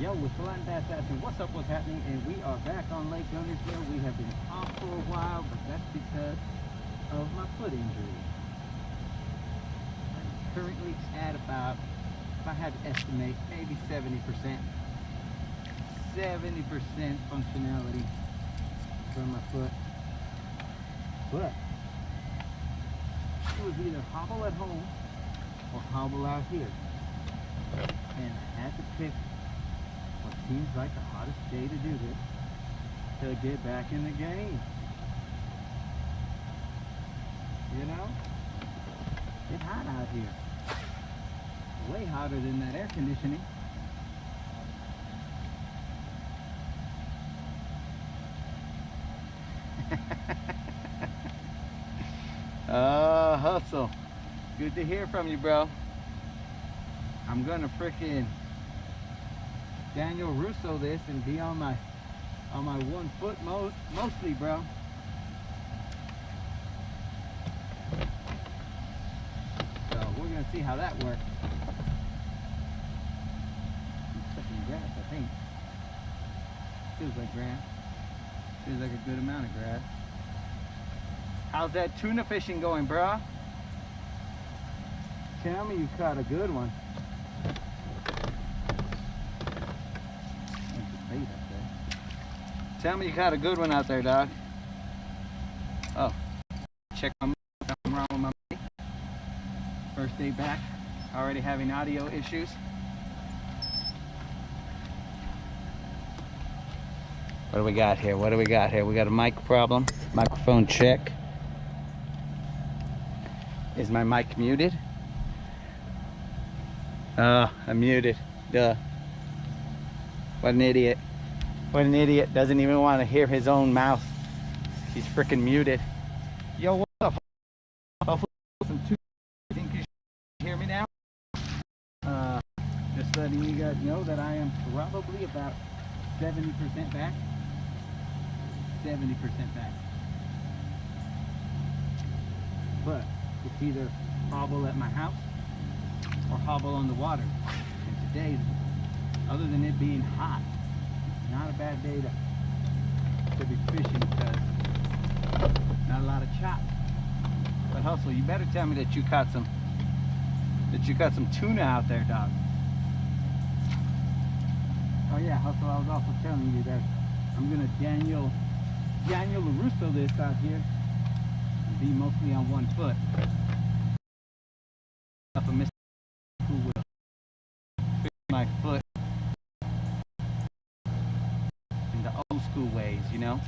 Yo, what's asking what's up, what's happening, and we are back on Lake Guntersville. We have been off for a while, but that's because of my foot injury. I'm currently at about, if I had to estimate, maybe 70% functionality from my foot. But it was either hobble at home or hobble out here, and I had to pick what seems like the hottest day to do this, to get back in the game. You know, it's hot out here, way hotter than that air conditioning. Hustle, good to hear from you, bro. I'm gonna frickin' Daniel Russo this and be on my 1 foot mostly, bro. So we're gonna see how that works. I'm touching grass, I think. Feels like grass. Feels like a good amount of grass. How's that tuna fishing going, bro? Tell me you caught a good one. Tell me you caught a good one out there, dog. Oh, check my mic. Something wrong with my mic. First day back, already having audio issues. What do we got here? What do we got here? We got a mic problem. Microphone check. Is my mic muted? Oh, I'm muted. Duh. What an idiot. What an idiot. Doesn't even want to hear his own mouth. He's freaking muted. Yo, what's up? Hopefully some two. I think you should hear me now. Just letting you guys know that I am probably about 70% back. 70% back. But it's either hobble at my house or hobble on the water. And today, other than it being hot, it's not a bad day to be fishing because not a lot of chop. But Hustle, you better tell me that you caught some tuna out there, dog. Oh yeah, Hustle, I was also telling you that I'm gonna Daniel LaRusso this out here and be mostly on 1 foot. Up a Mr. who will fix my foot in the old school ways, you know?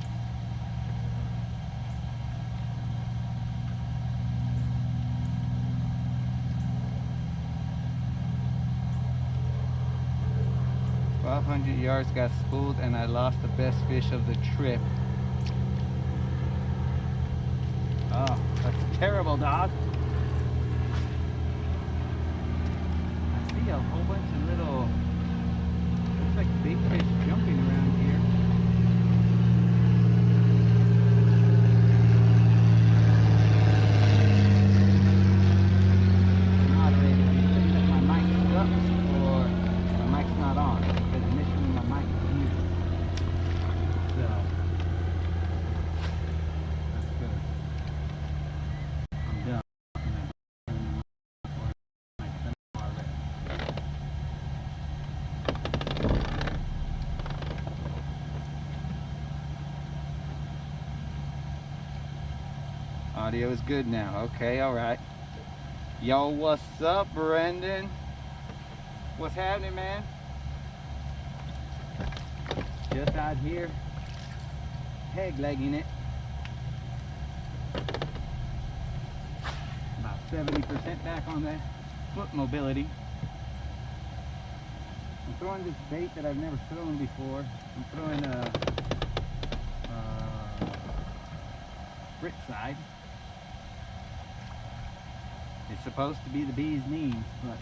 "1,200 yards got spooled and I lost the best fish of the trip." Oh, that's terrible, dog. I see a whole bunch of little, looks like big fish jumping around here. Moderated. I'm saying that my mic sucks or my mic's not on, because initially my mic was muted. So that's good. I'm done. Audio is good now. Okay, all right. Yo, what's up, Brendan? What's happening, man? Just out here, peg legging it. About 70% back on that foot mobility. I'm throwing this bait that I've never thrown before. I'm throwing a Frit side. It's supposed to be the bee's knees, but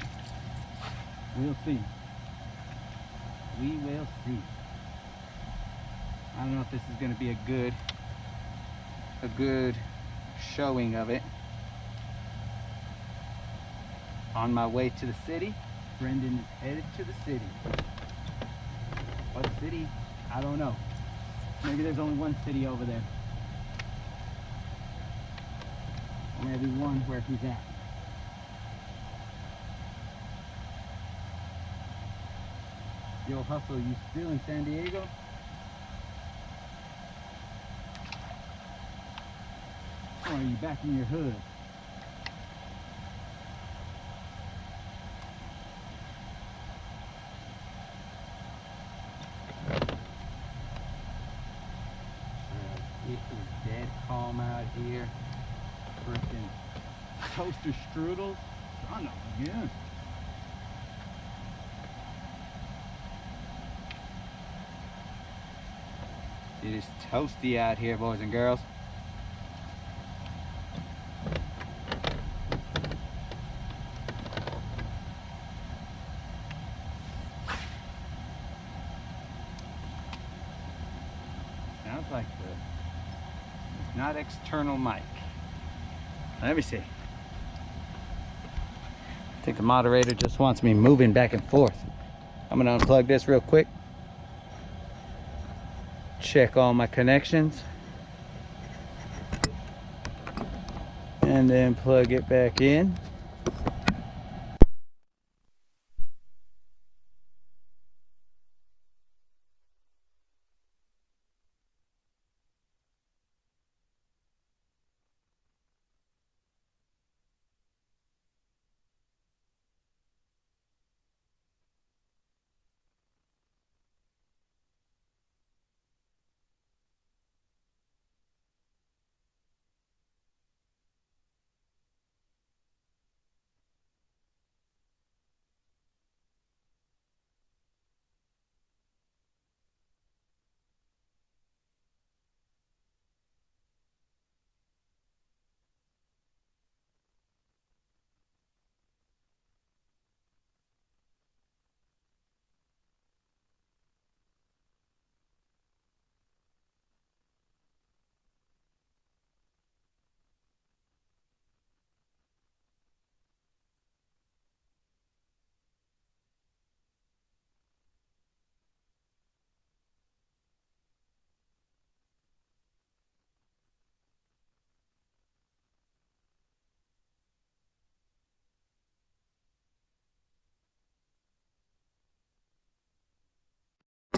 we'll see. We will see. I don't know if this is going to be a good showing of it. On my way to the city. Brendan is headed to the city. What city? I don't know. Maybe there's only one city over there. Or maybe one where he's at. Yo, Hustle, you still in San Diego? Or are you back in your hood? It is dead calm out here. Freaking toaster strudels. Son of a gun. It is toasty out here, boys and girls. Sounds like the not external mic. Let me see. I think the moderator just wants me moving back and forth. I'm gonna unplug this real quick. Check all my connections. And then plug it back in.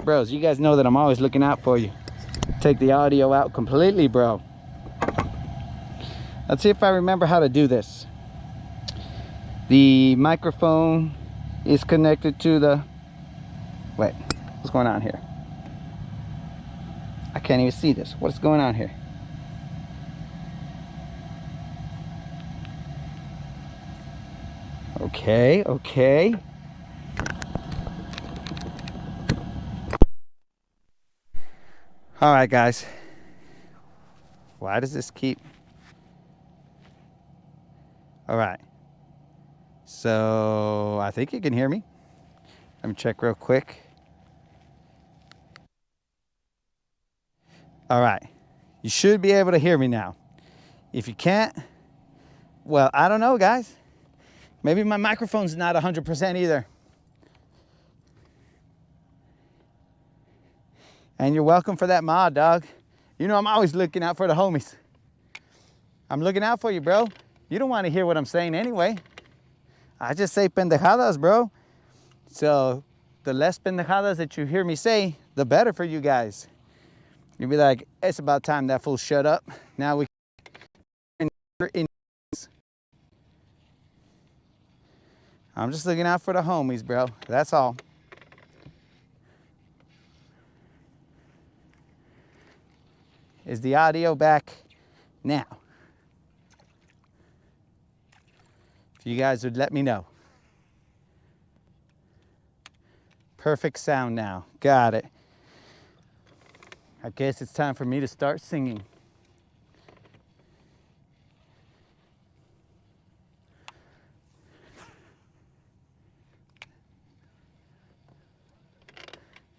Bros, you guys know that I'm always looking out for you. Take the audio out completely, bro. Let's see if I remember how to do this. The microphone is connected to the... Wait, what's going on here? I can't even see this. What's going on here? Okay, okay. All right, guys. Why does this keep... All right. So I think you can hear me. Let me check real quick. All right. You should be able to hear me now. If you can't, well, I don't know, guys. Maybe my microphone's not 100% either. And you're welcome for that mod, dog. You know I'm always looking out for the homies. I'm looking out for you, bro. You don't want to hear what I'm saying anyway. I just say pendejadas, bro. So the less pendejadas that you hear me say, the better for you guys. You'll be like, it's about time that fool shut up. Now we can... I'm just looking out for the homies, bro. That's all. Is the audio back now? If you guys would let me know. Perfect sound now. Got it. I guess it's time for me to start singing.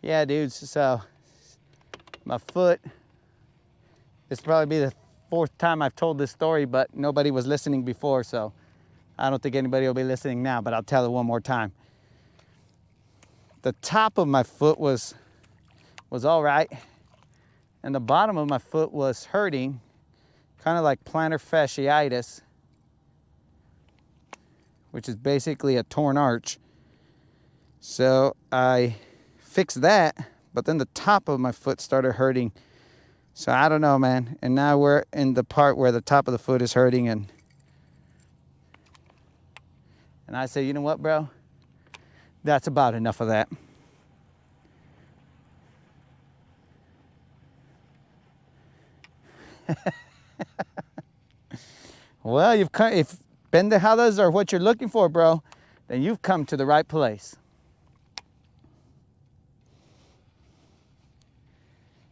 Yeah, dudes, so my foot, this will probably be the 4th time I've told this story, but nobody was listening before, so I don't think anybody will be listening now, but I'll tell it one more time. The top of my foot was was all right. And the bottom of my foot was hurting, kind of like plantar fasciitis, which is basically a torn arch. So I fixed that, but then the top of my foot started hurting. So I don't know, man. And now we're in the part where the top of the foot is hurting, and I say, you know what, bro? That's about enough of that. Well, you've come, if pendejadas are what you're looking for, bro, then you've come to the right place.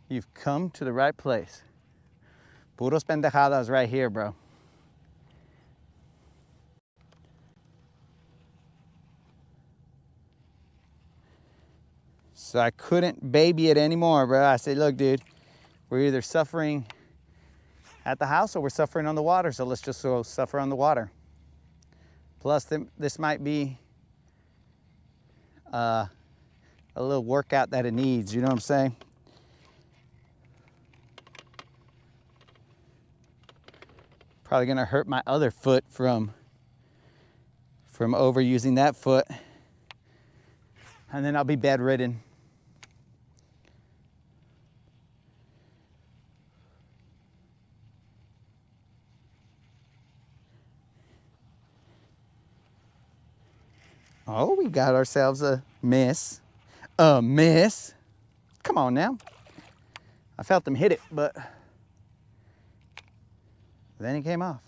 You've come to the right place. Puros pendejadas right here, bro. So I couldn't baby it anymore, bro. I said, look, dude, we're either suffering at the house or we're suffering on the water, so let's just go suffer on the water. Plus, this might be a little workout that it needs, you know what I'm saying? Probably gonna hurt my other foot from overusing that foot, and then I'll be bedridden. Oh, we got ourselves a miss. A miss. Come on now. I felt him hit it, but then he came off.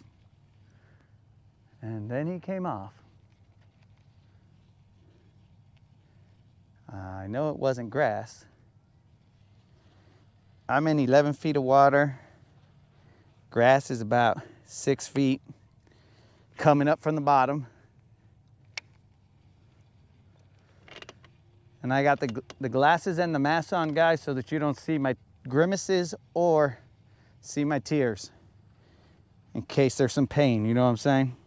And then he came off. I know it wasn't grass. I'm in 11 feet of water. Grass is about 6 feet coming up from the bottom. And I got the glasses and the mask on, guys, so that you don't see my grimaces or see my tears, in case there's some pain, you know what I'm saying?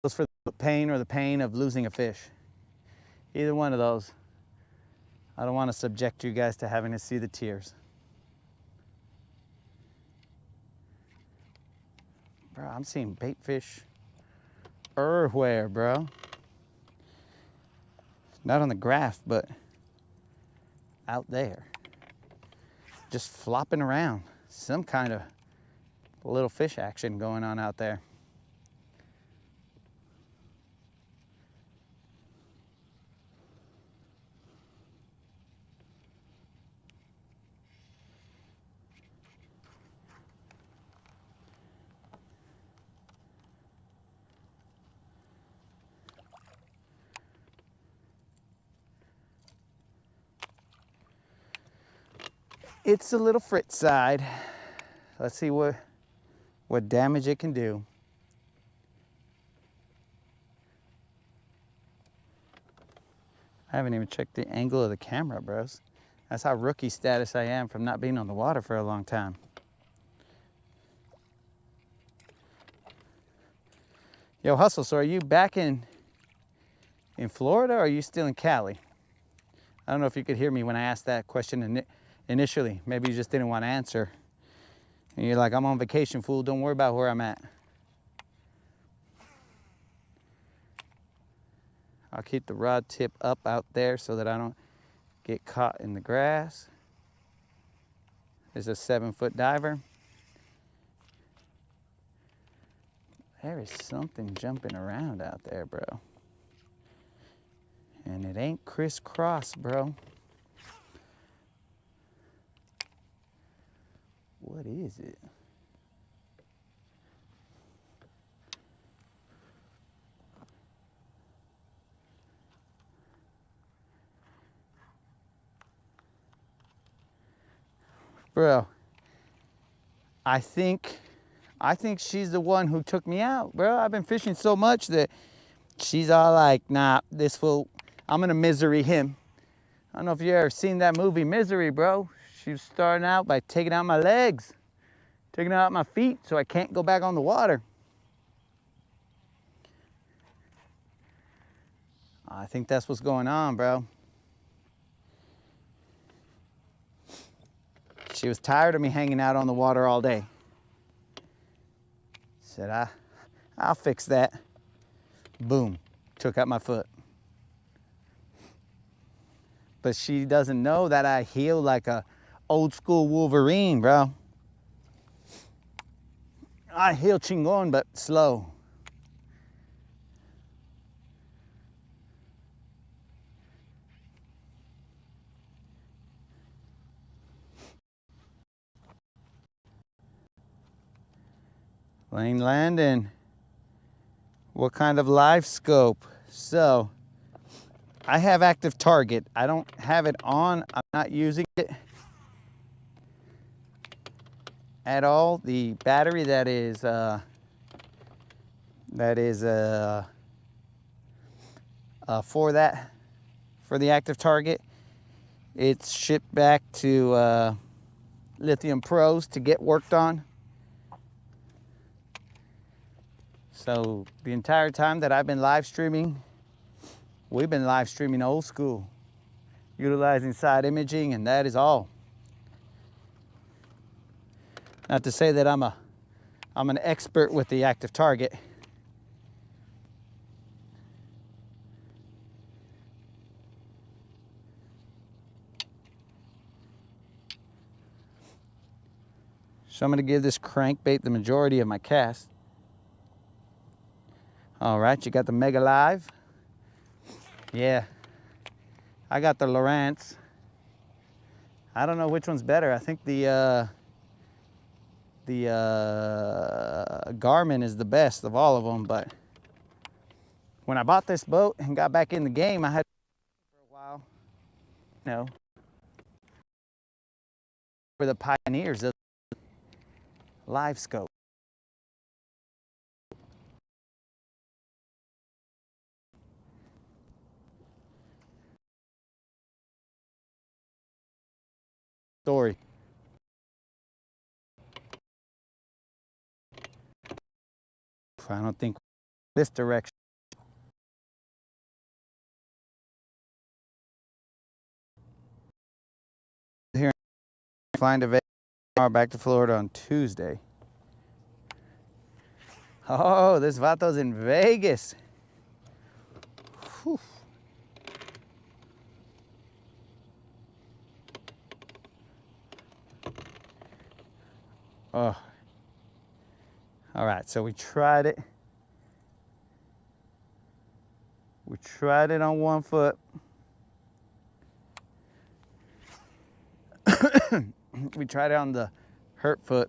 Those for the pain or the pain of losing a fish. Either one of those. I don't want to subject you guys to having to see the tears. Bro, I'm seeing bait fish everywhere, bro. Not on the graph, but out there. Just flopping around. Some kind of little fish action going on out there. It's a little fritz side. Let's see what damage it can do. I haven't even checked the angle of the camera, bros. That's how rookie status I am from not being on the water for a long time. Yo, Hustle, so are you back in Florida, or are you still in Cali? I don't know if you could hear me when I asked that question initially. Maybe you just didn't want to answer. And you're like, I'm on vacation, fool. Don't worry about where I'm at. I'll keep the rod tip up out there so that I don't get caught in the grass. There's a 7-foot diver. There is something jumping around out there, bro. And it ain't crisscross, bro. What is it? Bro, I think she's the one who took me out, bro. I've been fishing so much that she's all like, nah, this fool, I'm gonna misery him. I don't know if you ever seen that movie, Misery, bro. She was starting out by taking out my legs, taking out my feet so I can't go back on the water. I think that's what's going on, bro. She was tired of me hanging out on the water all day. Said, I'll fix that. Boom, took out my foot. But she doesn't know that I heal like a old school Wolverine, bro. I heal chingon, but slow. Lane Landon, what kind of live scope? So, I have active target. I don't have it on. I'm not using it at all. The battery that is for the active target, it's shipped back to Lithium Pros to get worked on. So the entire time that I've been live streaming, we've been live streaming old school, utilizing side imaging, and that is all. Not to say that I'm an expert with the active target. So I'm gonna give this crankbait the majority of my cast. All right, you got the Mega Live. Yeah, I got the Lowrance. I don't know which one's better. I think the Garmin is the best of all of them, but when I bought this boat and got back in the game, I had for a while, you know, for the pioneers of live scope. Story. I don't think this direction. Here, flying to Vegas, back to Florida on Tuesday. Oh, this vato's in Vegas. Whew. Oh. All right, so we tried it. We tried it on one foot. We tried it on the hurt foot.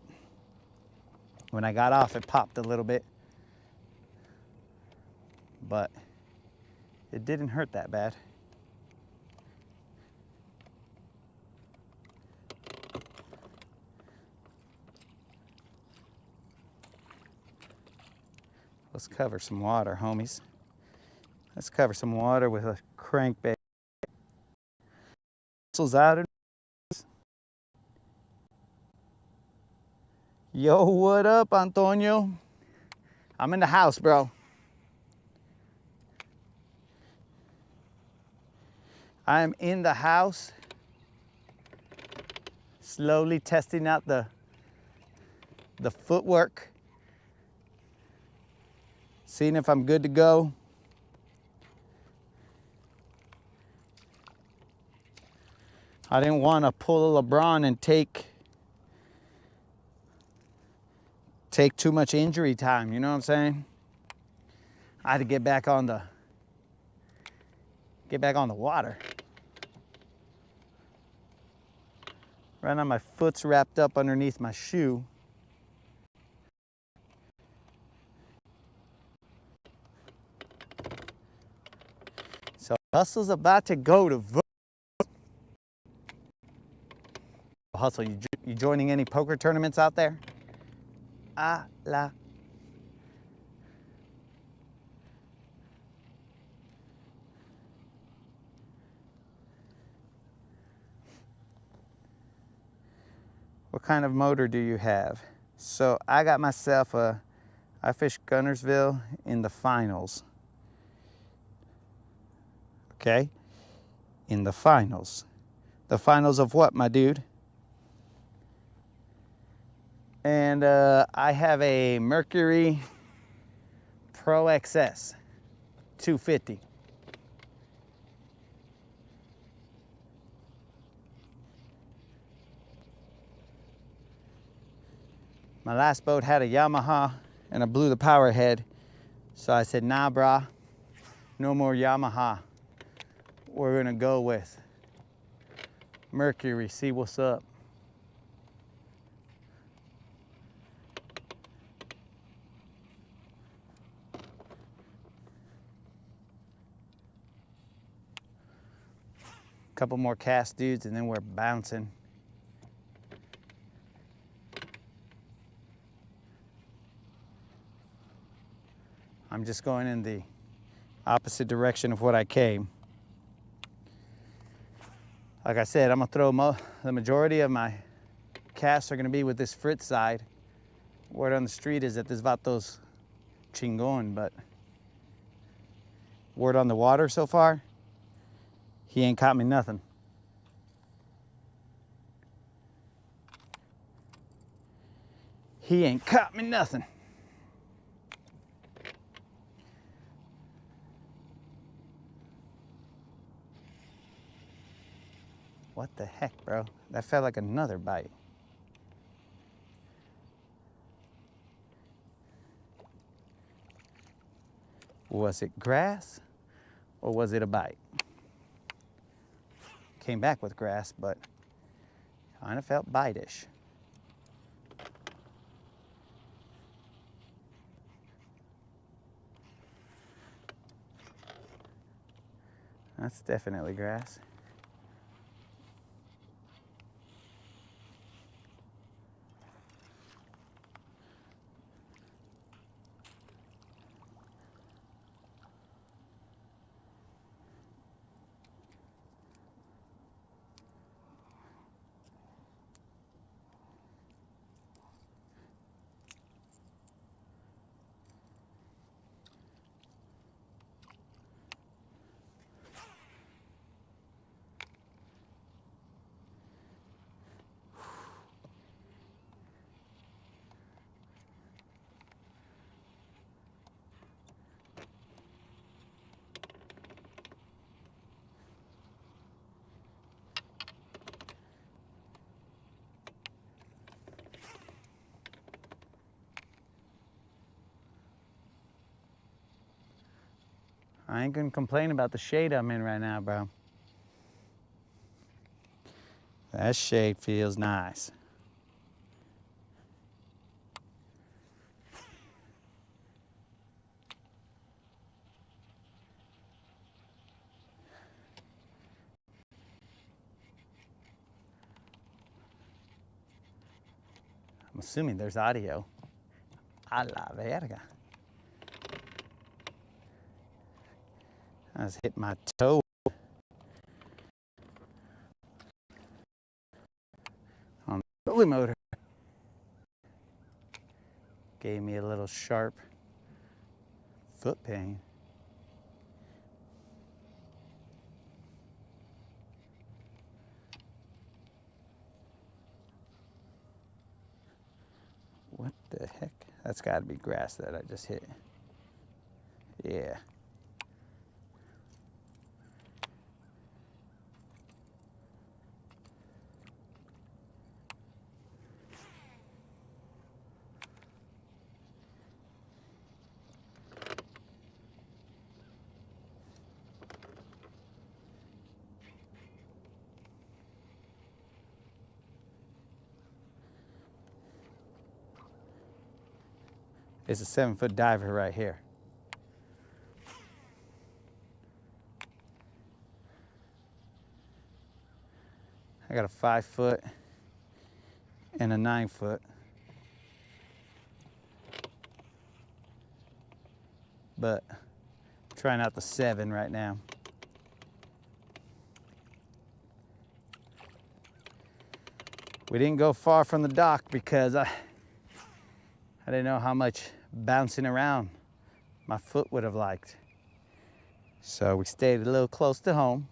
When I got off, it popped a little bit. But it didn't hurt that bad. Let's cover some water, homies. Let's cover some water with a crankbait. Whistles out. Yo, what up, Antonio? I'm in the house, bro. I am in the house, slowly testing out the footwork, seeing if I'm good to go. I didn't want to pull a LeBron and take too much injury time, you know what I'm saying? I had to get back on the water. Right now my foot's wrapped up underneath my shoe. So Hustle's about to go to Hustle, you joining any poker tournaments out there? Ah la. What kind of motor do you have? So I got myself I fished Guntersville in the finals. okay? In the finals. The finals of what, my dude? And I have a Mercury Pro XS 250. My last boat had a Yamaha and I blew the power head. So I said, nah, brah, no more Yamaha. We're gonna go with Mercury, see what's up. Couple more cast, dudes, and then we're bouncing. I'm just going in the opposite direction of what I came. Like I said, I'm gonna throw the majority of my casts are gonna be with this Fritz side. Word on the street is that this vato's chingon, but word on the water so far, he ain't caught me nothing. He ain't caught me nothing. What the heck, bro? That felt like another bite. Was it grass or was it a bite? Came back with grass, but kind of felt bite-ish. That's definitely grass. I ain't gonna complain about the shade I'm in right now, bro. That shade feels nice. I'm assuming there's audio. A la verga. I just hit my toe. On the pulley motor. Gave me a little sharp foot pain. What the heck? That's gotta be grass that I just hit. Yeah. It's a 7-foot diver right here. I got a 5-foot and a 9-foot. But I'm trying out the 7 right now. We didn't go far from the dock because I didn't know how much bouncing around my foot would have liked. So we stayed a little close to home.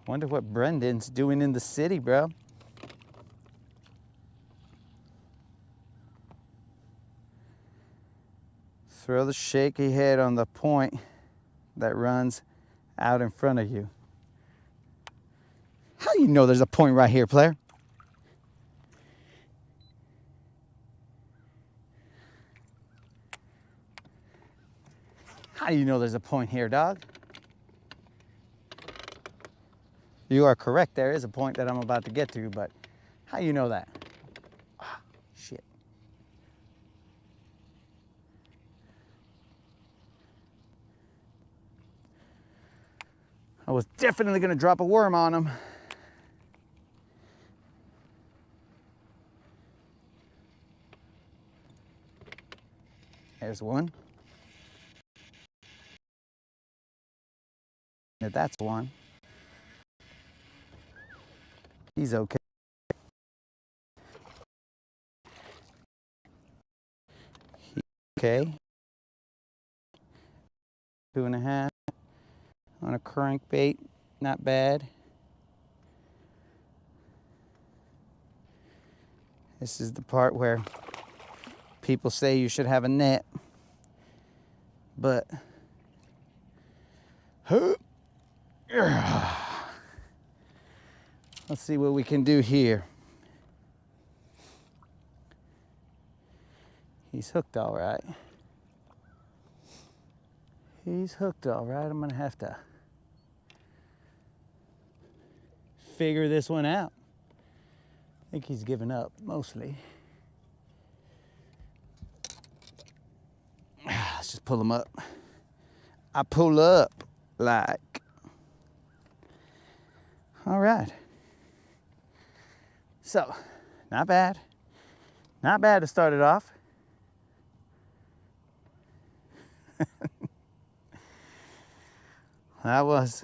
Wonder what Brendan's doing in the city, bro. Throw the shaky head on the point that runs out in front of you. How do you know there's a point right here, player? How do you know there's a point here, dog? You are correct, there is a point that I'm about to get to, but how do you know that? Ah, shit. I was definitely gonna drop a worm on him. There's one. That's one. He's okay. Okay. 2.5 on a crankbait, not bad. This is the part where people say you should have a net, but let's see what we can do here. He's hooked all right. He's hooked all right. I'm gonna have to figure this one out. I think he's given up mostly. Let's just pull him up. I pull up like. All right. So, not bad. Not bad to start it off. That was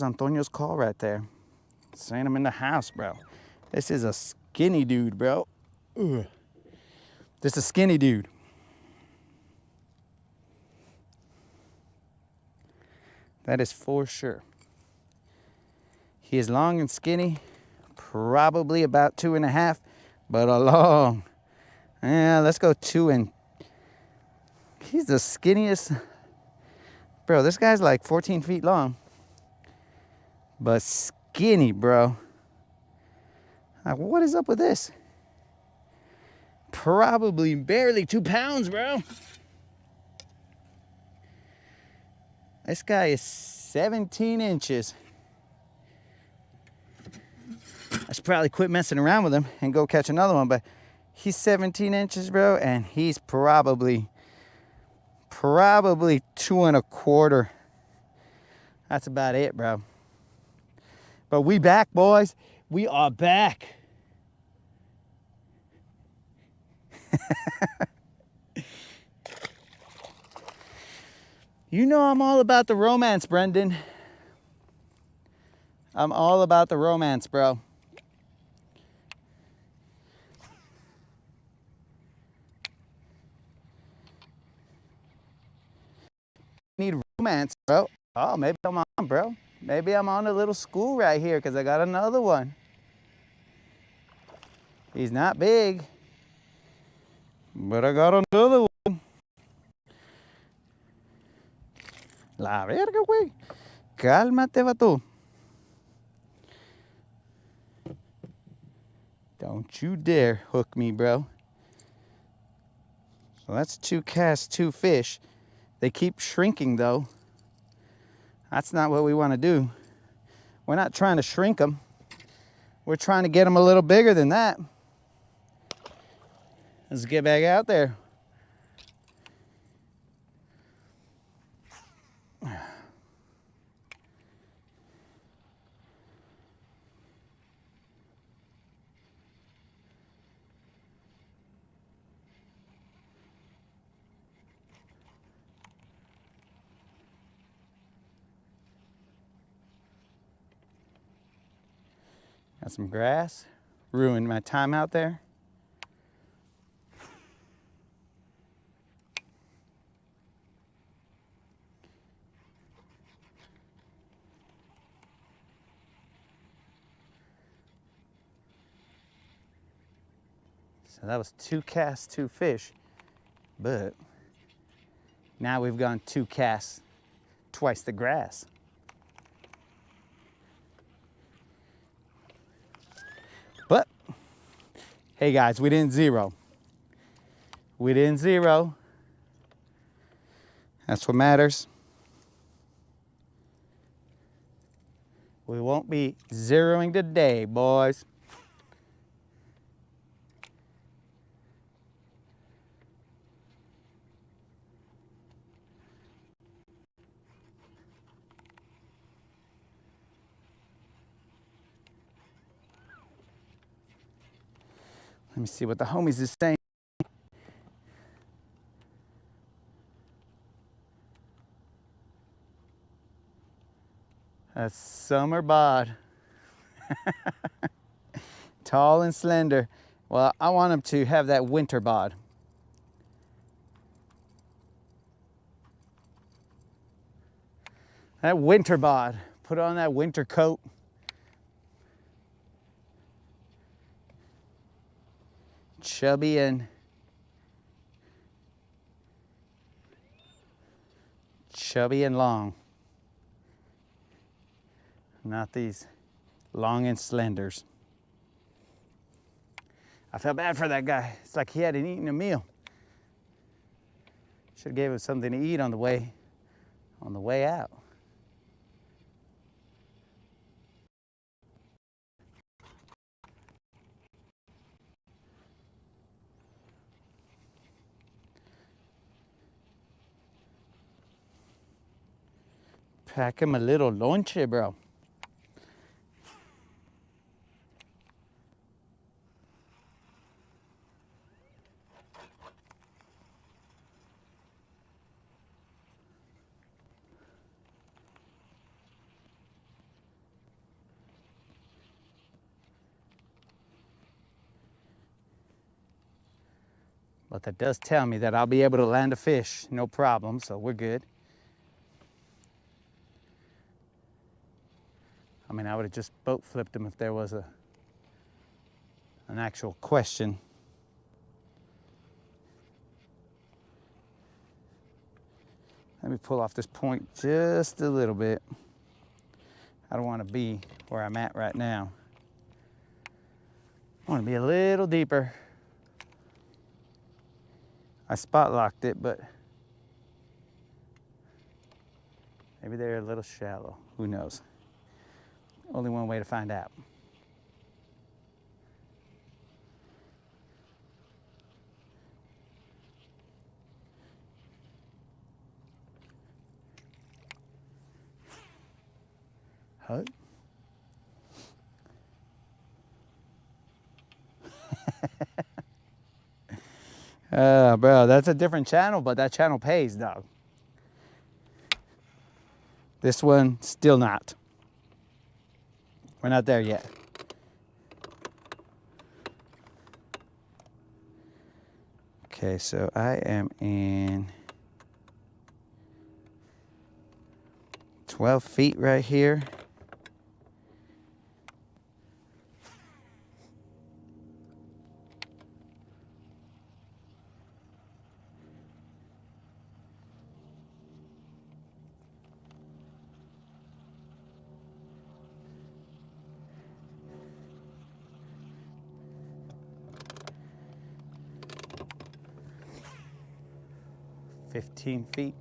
Antonio's call right there. Saying I'm in the house, bro. This is a skinny dude, bro. Ugh. This is a skinny dude. That is for sure. He is long and skinny, probably about 2.5, but a long. Yeah, let's go 2 and. He's the skinniest. Bro, this guy's like 14 feet long. But skinny, bro. Like, what is up with this? Probably barely 2 pounds, bro. This guy is 17 inches. I should probably quit messing around with him and go catch another one, but he's 17 inches, bro, and he's probably 2.25. That's about it, bro. But we back, boys. We are back. You know I'm all about the romance, Brendan. I'm all about the romance, bro. Need romance, bro. Oh, maybe I'm on, bro. Maybe I'm on a little school right here because I got another one. He's not big, but I got another one. La verga, güey. Cálmate, vato. Don't you dare hook me, bro. So that's 2 casts, 2 fish. They keep shrinking, though. That's not what we want to do. We're not trying to shrink them. We're trying to get them a little bigger than that. Let's get back out there. Got some grass. Ruined my time out there. So that was 2 casts, 2 fish, but now we've gone 2 casts, twice the grass. But, hey guys, we didn't zero. We didn't zero. That's what matters. We won't be zeroing today, boys. Let me see what the homies is saying. A summer bod. Tall and slender. Well, I want him to have that winter bod. That winter bod. Put on that winter coat. Chubby and long. Not these long and slenders. I felt bad for that guy. It's like he hadn't eaten a meal. Should have gave him something to eat on the way out. Pack him a little lonche, bro. But that does tell me that I'll be able to land a fish, no problem, so we're good. I mean, I would have just boat flipped him if there was an actual question. Let me pull off this point just a little bit. I don't want to be where I'm at right now. I want to be a little deeper. I spot locked it, but maybe they're a little shallow. Who knows? Only one way to find out. Huh? Bro, that's a different channel, but that channel pays, dog. This one, still not. We're not there yet. Okay, so I am in 12 feet right here. $15 feet.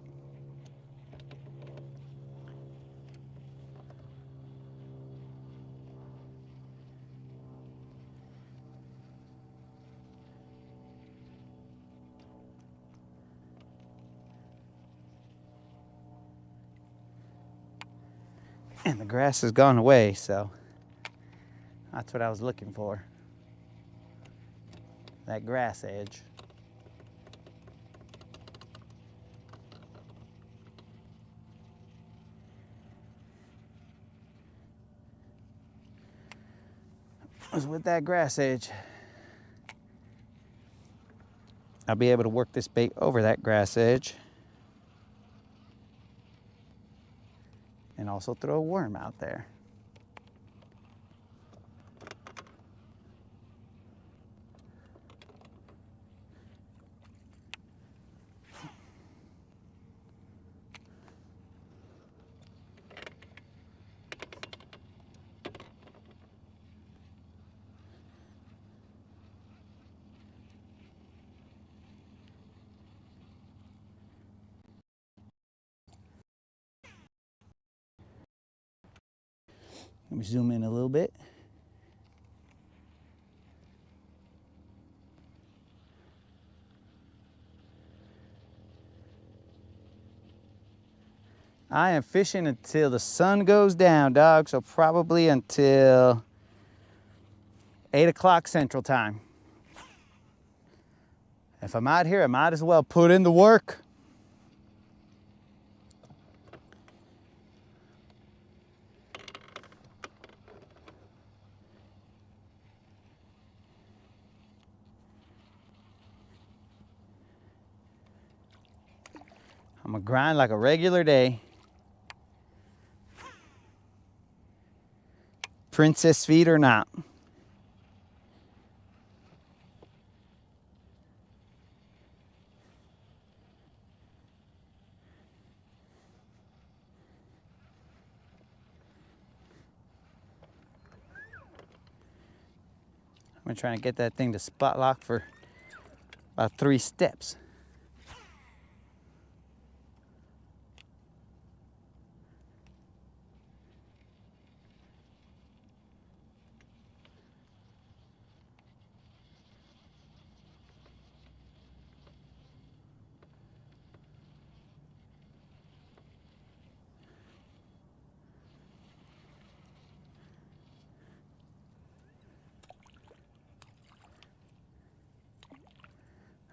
And the grass has gone away, so that's what I was looking for. That grass edge. Was with that grass edge. I'll be able to work this bait over that grass edge and also throw a worm out there. Let me zoom in a little bit. I am fishing until the sun goes down, dog, so probably until 8 o'clock Central Time. If I'm out here, I might as well put in the work. I'm gonna grind like a regular day. Princess feed or not. I'm trying to get that thing to spot lock for about 3 steps.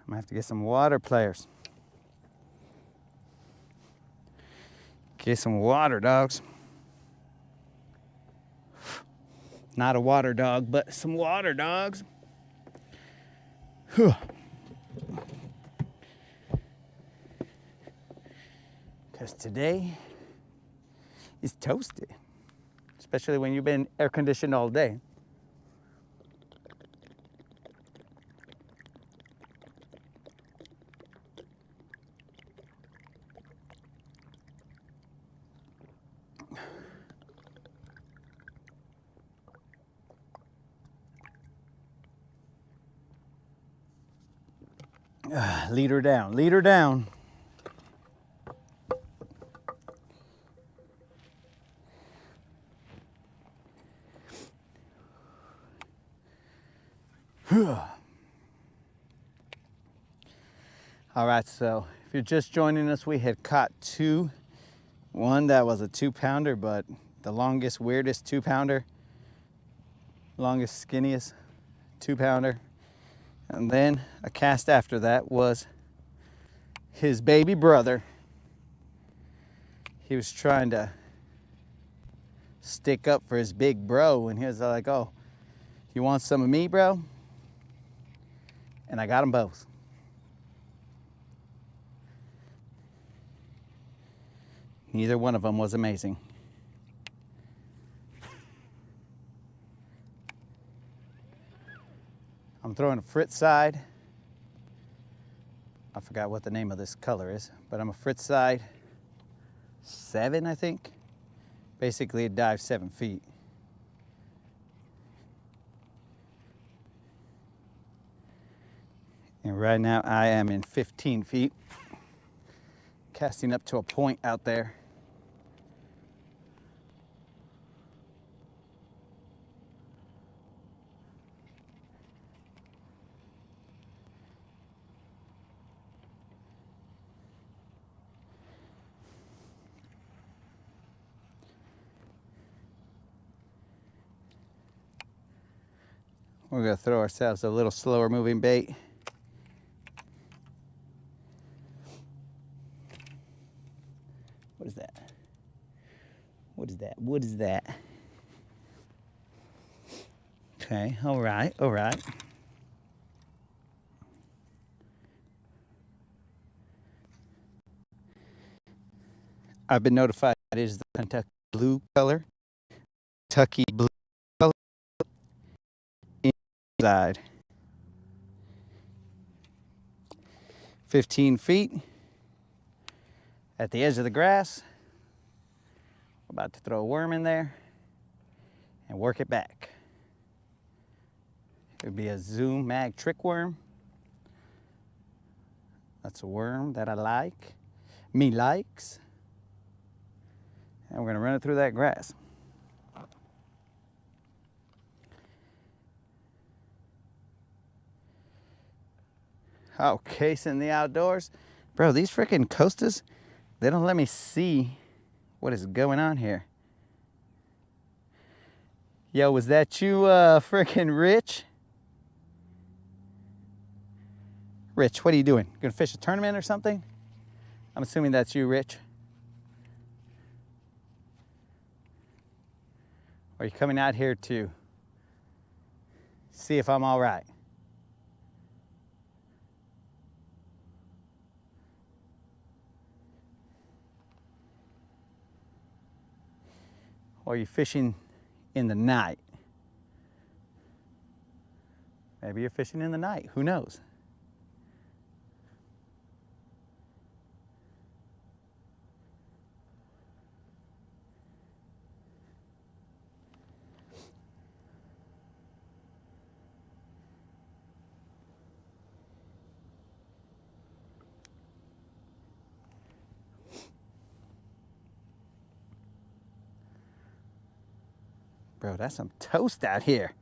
I'm gonna have to get some water players. Get some water, dogs. Not a water dog, but some water dogs. Because today is toasty, especially when you've been air conditioned all day. Lead her down, lead her down. All right, so if you're just joining us, we had caught 2. One that was a 2-pounder, but the longest, weirdest 2-pounder, longest, skinniest 2-pounder. And then a cast after that was his baby brother. He was trying to stick up for his big bro, and he was like, "Oh, you want some of me, bro?" And I got them both. Neither one of them was amazing. I'm throwing a Fritz side. I forgot what the name of this color is, but I'm a Fritz side 7, I think. Basically, it dives 7 feet. And right now I am in 15 feet, casting up to a point out there. We're gonna throw ourselves a little slower moving bait. What is that? What is that? What is that? Okay, all right, all right. I've been notified it is the Kentucky blue color. Kentucky blue color inside. 15 feet at the edge of the grass. We're about to throw a worm in there and work it back. It would be a Zoom Mag trick worm. That's a worm that I like. Me likes. And we're gonna run it through that grass. Oh, case in the outdoors. Bro, these freaking coasters, they don't let me see what is going on here. Yo, was that you, freaking Rich? Rich, what are you doing? You gonna fish a tournament or something? I'm assuming that's you, Rich. Or are you coming out here to see if I'm all right? Or are you fishing in the night? Maybe you're fishing in the night, who knows? Bro, that's some toast out here.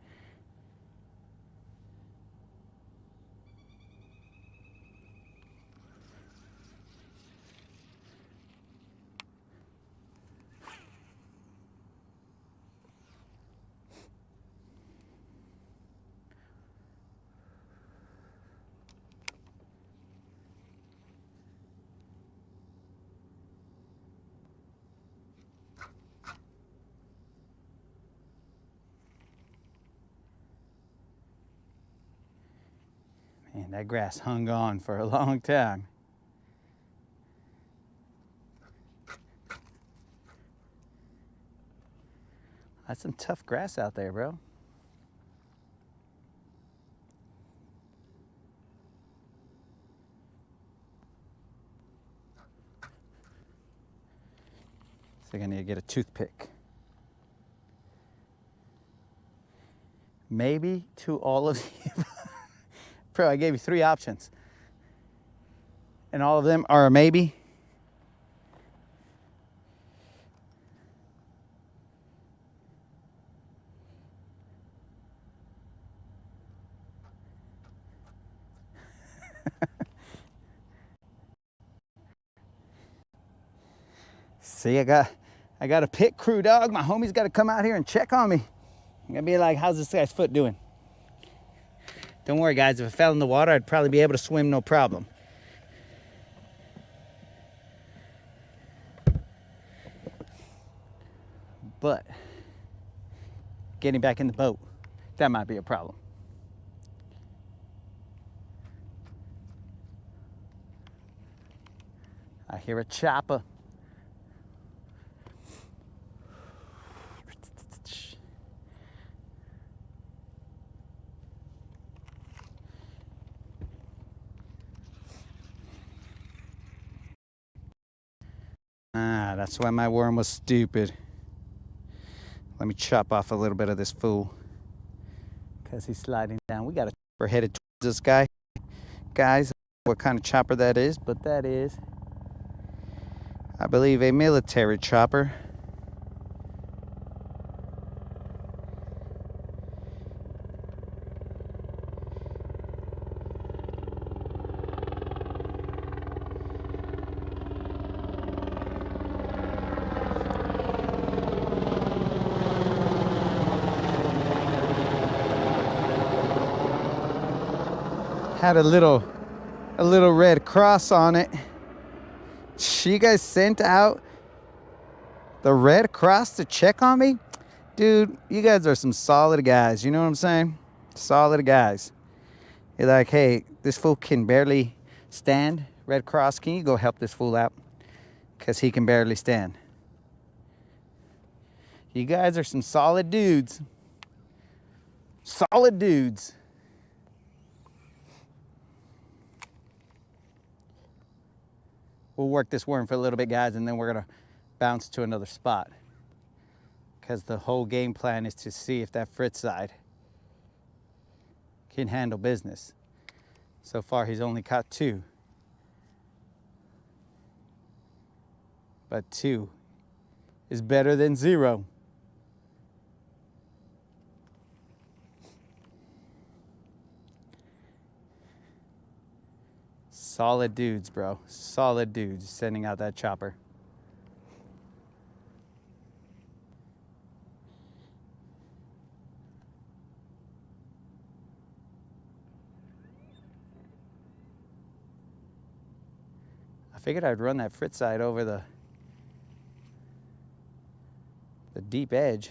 Man, that grass hung on for a long time. That's some tough grass out there, bro. So I need to get a toothpick. Maybe to all of you. Bro, I gave you 3 options. And all of them are a maybe. See, I got a pit crew, dog. My homie's got to come out here and check on me. I'm gonna be like, how's this guy's foot doing? Don't worry, guys. If I fell in the water, I'd probably be able to swim no problem. But getting back in the boat, that might be a problem. I hear a chopper. Ah, that's why my worm was stupid. Let me chop off a little bit of this fool because he's sliding down. We got a chopper headed towards this guy. Guys, I don't know what kind of chopper that is, but that is, I believe, a military chopper. Had a little red cross on it. You guys sent out the Red Cross to check on me? Dude, you guys are some solid guys. You know what I'm saying? Solid guys. You're like, hey, this fool can barely stand. Red Cross, can you go help this fool out? Because he can barely stand. You guys are some solid dudes. Solid dudes. We'll work this worm for a little bit, guys, and then we're going to bounce to another spot. Because the whole game plan is to see if that Fritz side can handle business. So far, he's only caught 2. But 2 is better than 0. Solid dudes, bro. Solid dudes sending out that chopper. I figured I'd run that Fritz side over the deep edge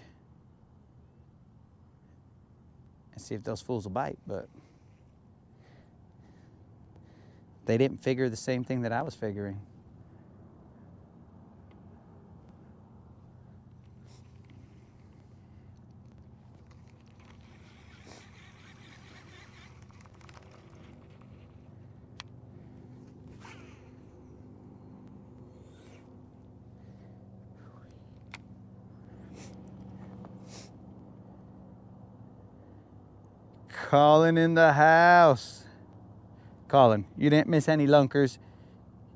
and see if those fools will bite, but they didn't figure the same thing that I was figuring. Colin in the house. Colin, you didn't miss any lunkers.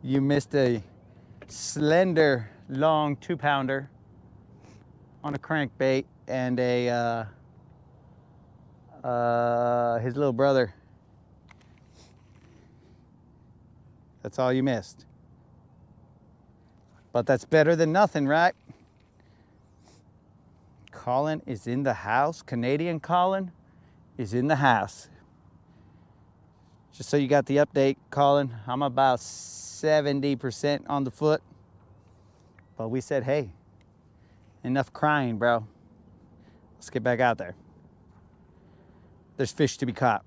You missed a slender, long 2-pounder on a crankbait and a his little brother. That's all you missed. But that's better than nothing, right? Colin is in the house. Canadian Colin is in the house. Just so you got the update, Colin, I'm about 70% on the foot. But we said, hey, enough crying, bro. Let's get back out there. There's fish to be caught.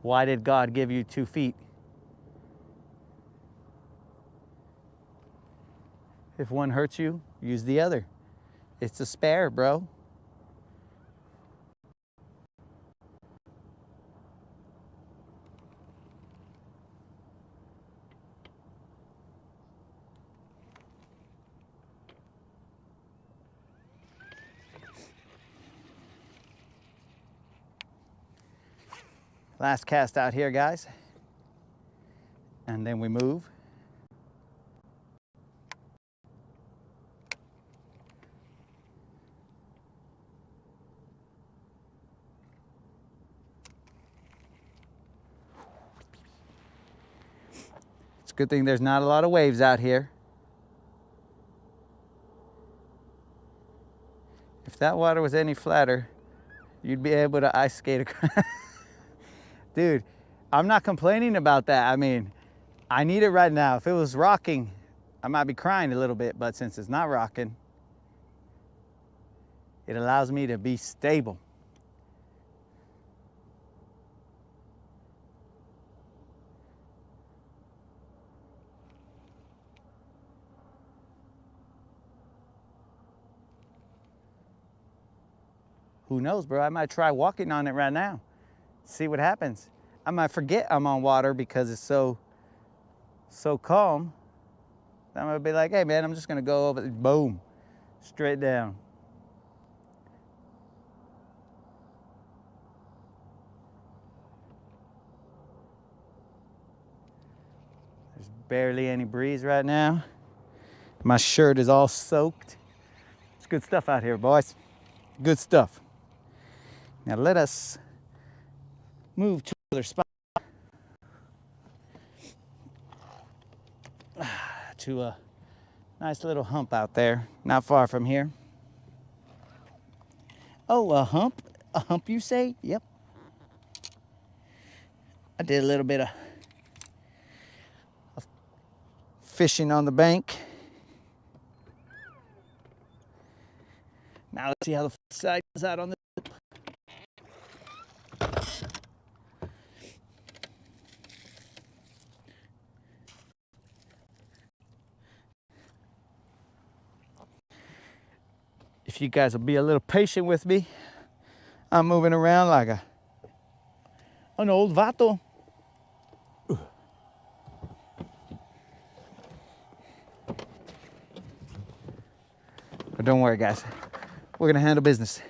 Why did God give you 2 feet? If one hurts you, use the other. It's a spare, bro. Last cast out here, guys. And then we move. It's a good thing there's not a lot of waves out here. If that water was any flatter, you'd be able to ice skate across. Dude, I'm not complaining about that. I mean, I need it right now. If it was rocking, I might be crying a little bit, but since it's not rocking, it allows me to be stable. Who knows, bro? I might try walking on it right now. See what happens. I might forget I'm on water because it's so calm. I'm gonna be like, hey man, I'm just gonna go over, boom, straight down. There's barely any breeze right now. My shirt is all soaked. It's good stuff out here, boys. Good stuff. Now let us move to another spot. to a nice little hump out there, not far from here. Oh, a hump? A hump, you say? Yep. I did a little bit of fishing on the bank. Now let's see how the side is out on the. If you guys will be a little patient with me, I'm moving around like an old vato. But don't worry, guys. We're gonna handle business.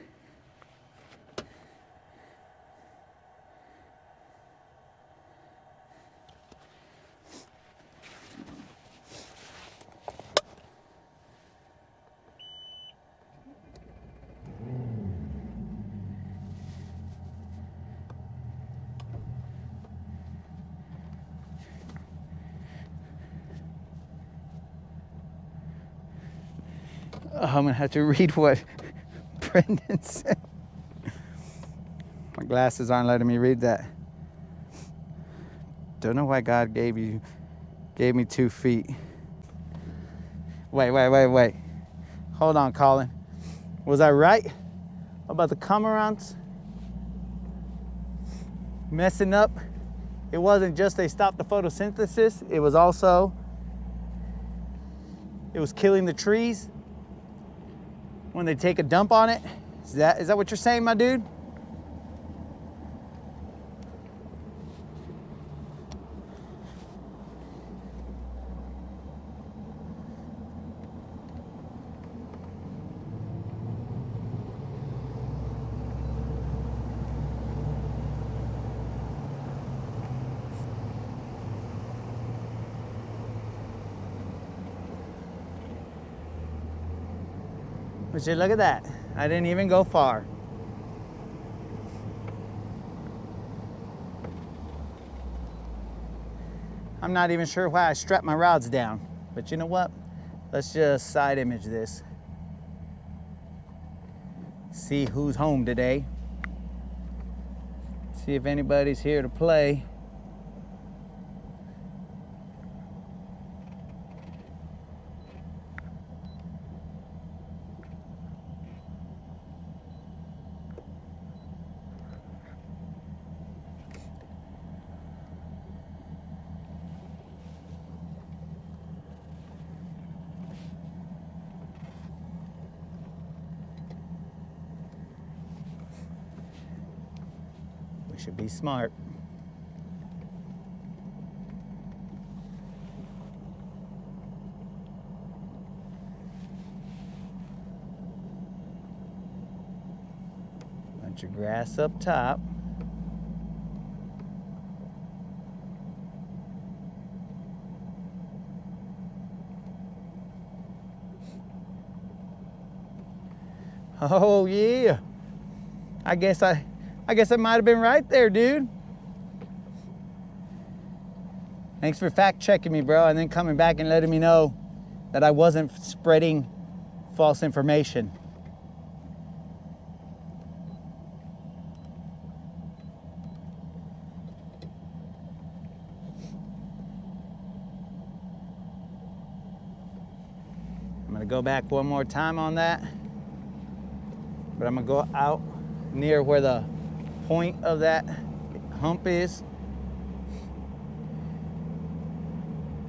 Oh, I'm gonna have to read what Brendan said. My glasses aren't letting me read that. Don't know why God gave me 2 feet. Wait. Hold on, Colin. Was I right about the cormorants messing up? It wasn't just they stopped the photosynthesis, it was killing the trees when they take a dump on it. Is that what you're saying, my dude? But you look at that. I didn't even go far. I'm not even sure why I strapped my rods down. But you know what? Let's just side image this. See who's home today. See if anybody's here to play. We should be smart. Bunch of grass up top. Oh yeah. I guess I might have been right there, dude. Thanks for fact checking me, bro, and then coming back and letting me know that I wasn't spreading false information. I'm gonna go back one more time on that, but I'm gonna go out near where the point of that hump is,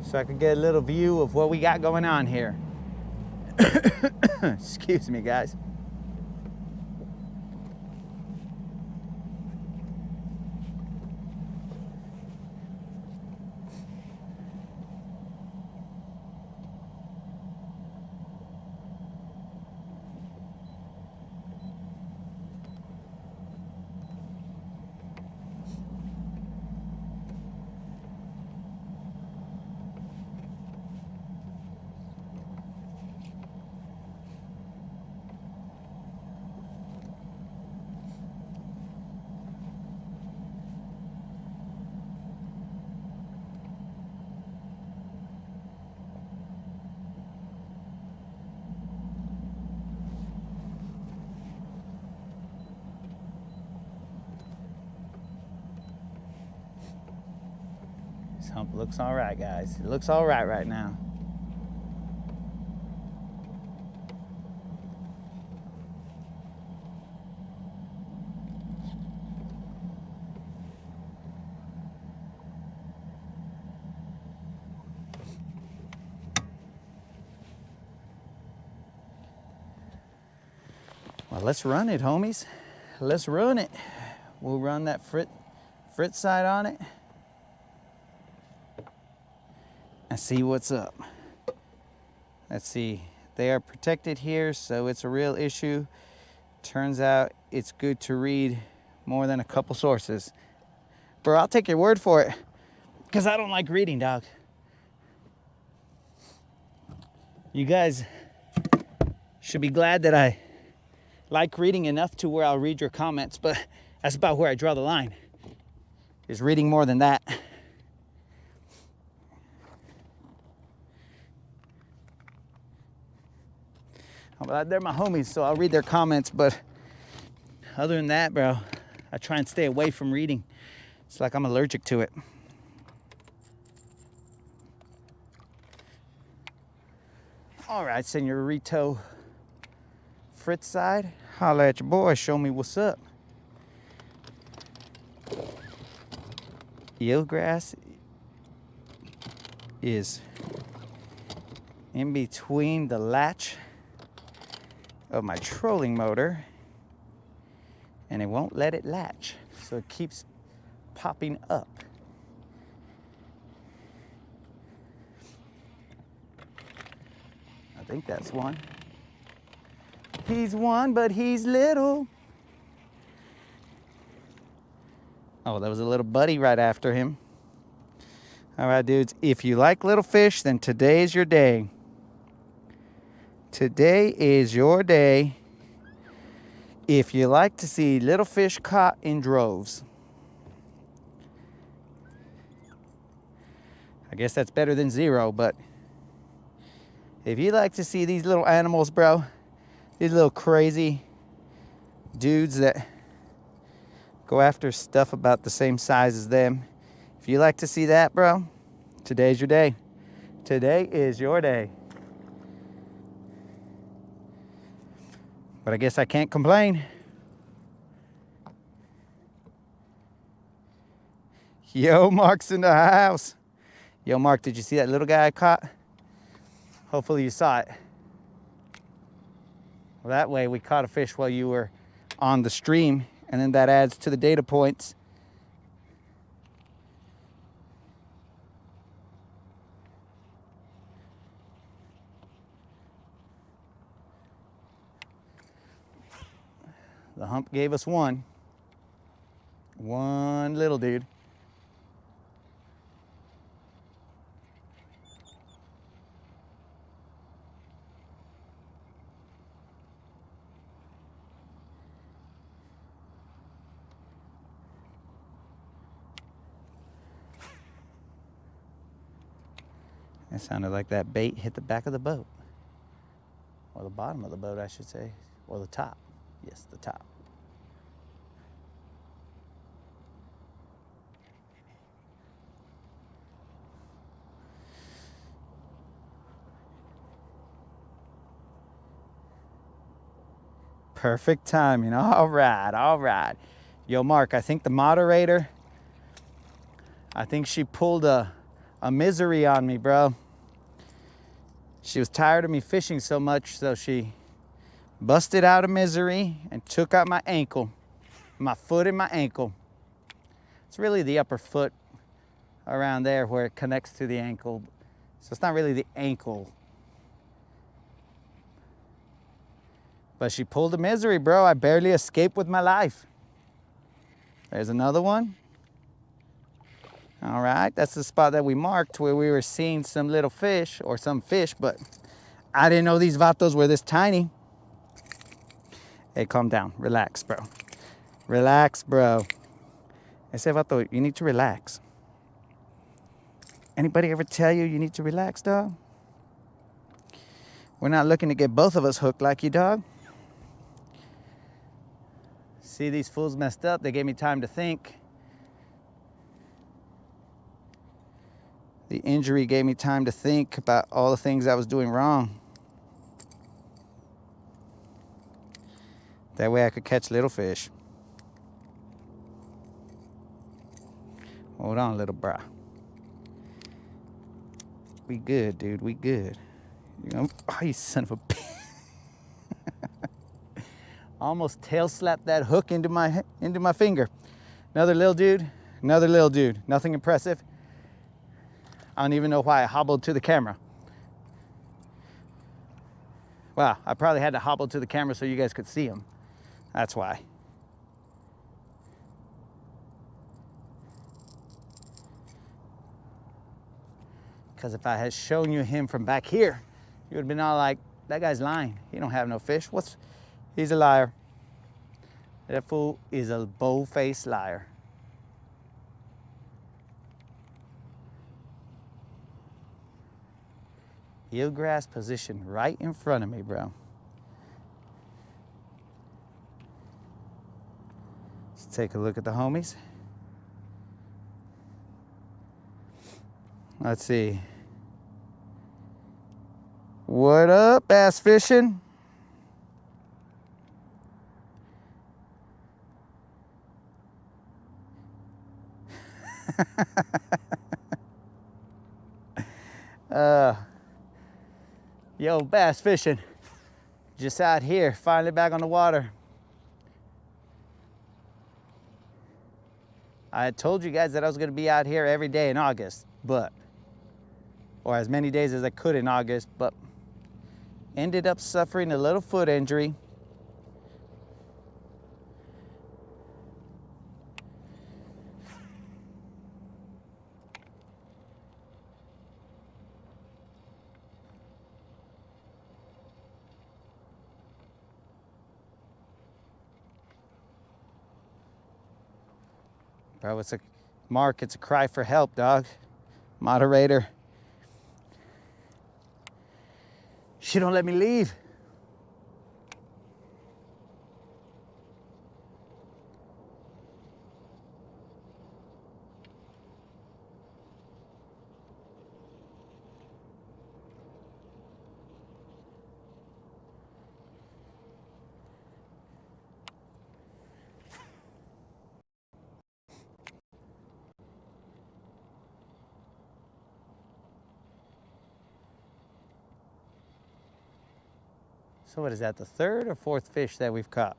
so I could get a little view of what we got going on here. Excuse me, guys. hump looks all right, guys. It looks all right now. Well, let's run it, homies. Let's run it. We'll run that frit side on it and see what's up. Let's see. They are protected here, so it's a real issue. Turns out it's good to read more than a couple sources. Bro, I'll take your word for it, because I don't like reading, dog. You guys should be glad that I like reading enough to where I'll read your comments, but that's about where I draw the line, is reading more than that. Well, they're my homies, so I'll read their comments, but other than that, bro, I try and stay away from reading. It's like I'm allergic to it. All right, Senorito Fritz side, holla at your boy, show me what's up. Eelgrass is in between the latch of my trolling motor, and it won't let it latch, so it keeps popping up. I think that's one. He's one, but he's little. Oh, that was a little buddy right after him. All right, dudes, if you like little fish, then today's your day. Today is your day if you like to see little fish caught in droves. I guess that's better than zero, but if you like to see these little animals, bro, these little crazy dudes that go after stuff about the same size as them, if you like to see that, bro, today's your day. Today is your day. But I guess I can't complain. Yo, Mark's in the house. Yo, Mark, did you see that little guy I caught? Hopefully you saw it. Well, that way we caught a fish while you were on the stream, and then that adds to the data points. The hump gave us one little dude. It sounded like that bait hit the back of the boat. Or the bottom of the boat, I should say. Or the top. Yes, the top. Perfect timing. All right, all right. Yo, Mark, I think the moderator, I think she pulled a misery on me, bro. She was tired of me fishing so much, so she busted out a misery and took out my ankle, my foot and my ankle. It's really the upper foot around there where it connects to the ankle. So it's not really the ankle. But she pulled a misery, bro. I barely escaped with my life. There's another one. All right, that's the spot that we marked where we were seeing some little fish, or some fish, but I didn't know these vatos were this tiny. Hey, calm down, relax, bro. Relax, bro. I say, vato, you need to relax. Anybody ever tell you you need to relax, dog? We're not looking to get both of us hooked like you, dog. See, these fools messed up. They gave me time to think. The injury gave me time to think about all the things I was doing wrong. That way I could catch little fish. Hold on, little brah. We good, dude. We good. You know, oh, you son of a bitch. Almost tail slapped that hook into my finger. Another little dude. Another little dude. Nothing impressive. I don't even know why I hobbled to the camera. Wow, I probably had to hobble to the camera so you guys could see him. That's why. Because if I had shown you him from back here, you would have been all like, that guy's lying. He don't have no fish. He's a liar. That fool is a bow-faced liar. Eelgrass positioned right in front of me, bro. Let's take a look at the homies. Let's see. What up, bass fishing? Yo, bass fishing. Just out here, finally back on the water. I had told you guys that I was gonna be out here every day in August, or as many days as I could in August, but ended up suffering a little foot injury. Bro, Mark, it's a cry for help, dog. Moderator. She don't let me leave. So what is that, the third or fourth fish that we've caught?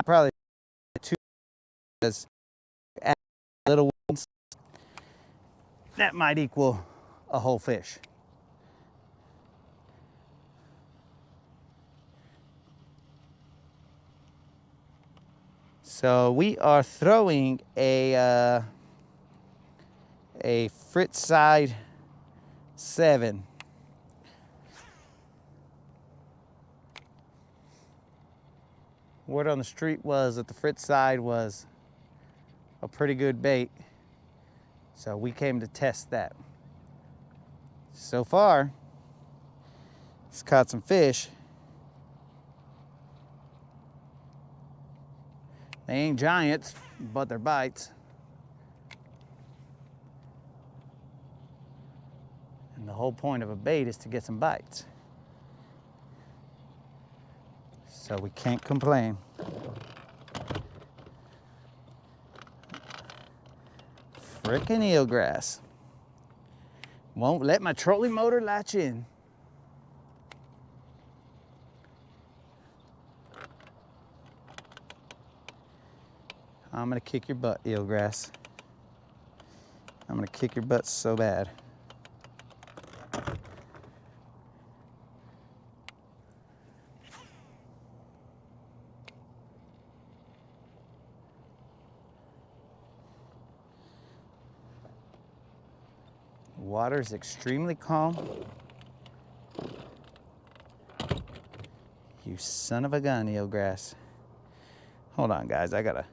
Probably two little ones. That might equal a whole fish. So we are throwing a Fritz side 7. Word on the street was that the Fritz side was a pretty good bait, so we came to test that. So far, it's caught some fish. They ain't giants, but they're bites. And the whole point of a bait is to get some bites. So we can't complain. Frickin' eelgrass. Won't let my trolling motor latch in. I'm gonna kick your butt, eelgrass. I'm gonna kick your butt so bad. Water is extremely calm. You son of a gun, eelgrass. Hold on, guys. I gotta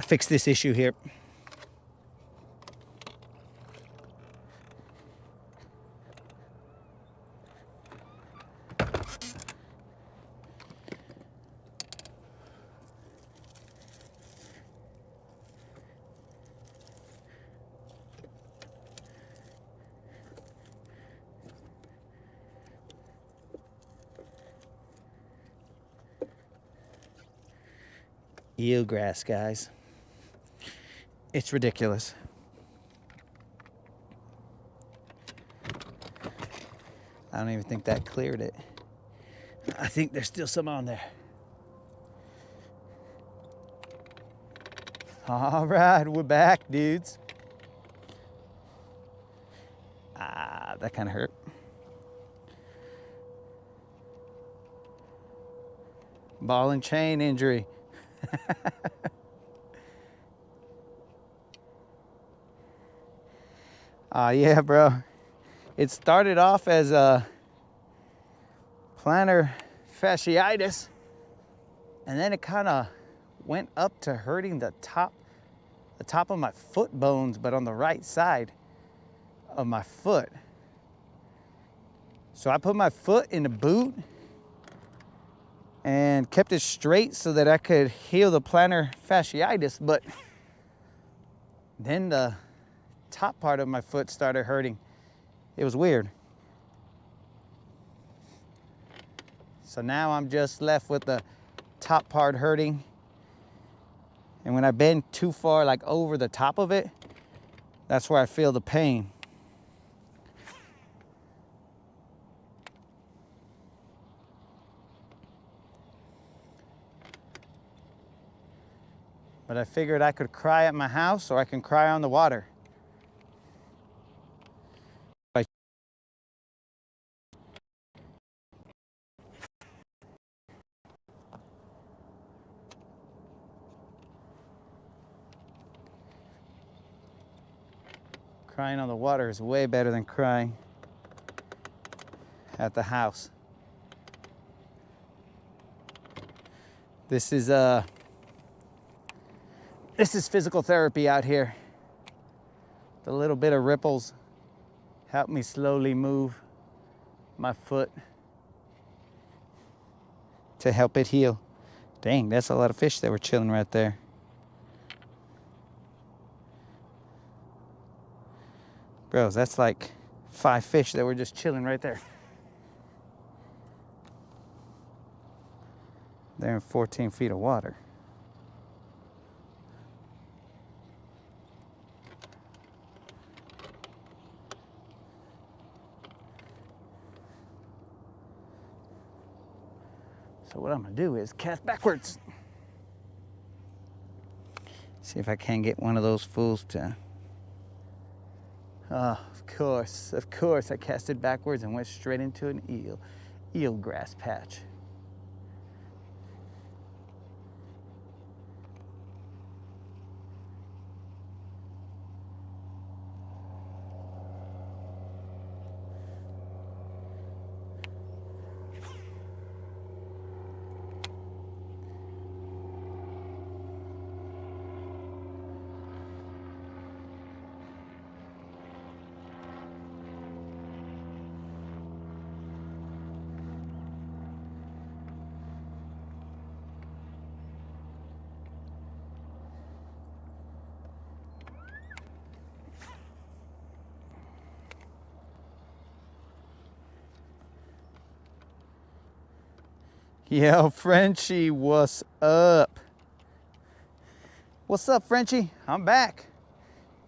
fix this issue here. eelgrass, guys. It's ridiculous. I don't even think that cleared it. I think there's still some on there. All right, we're back, dudes. Ah, that kind of hurt. Ball and chain injury. Yeah, bro. It started off as a plantar fasciitis, and then it kind of went up to hurting the top of my foot bones, but on the right side of my foot. So I put my foot in the boot and kept it straight so that I could heal the plantar fasciitis, but then the top part of my foot started hurting. It was weird. So now I'm just left with the top part hurting. And when I bend too far, like over the top of it, that's where I feel the pain. But I figured I could cry at my house or I can cry on the water. Crying on the water is way better than crying at the house. This is physical therapy out here. The little bit of ripples help me slowly move my foot to help it heal. Dang, that's a lot of fish that were chilling right there. Bros, that's like 5 fish that were just chilling right there. They're in 14 feet of water. So what I'm gonna do is cast backwards. See if I can get one of those fools to... Oh, of course, I casted backwards and went straight into an eelgrass patch. Yo, Frenchie, what's up? What's up, Frenchie? I'm back.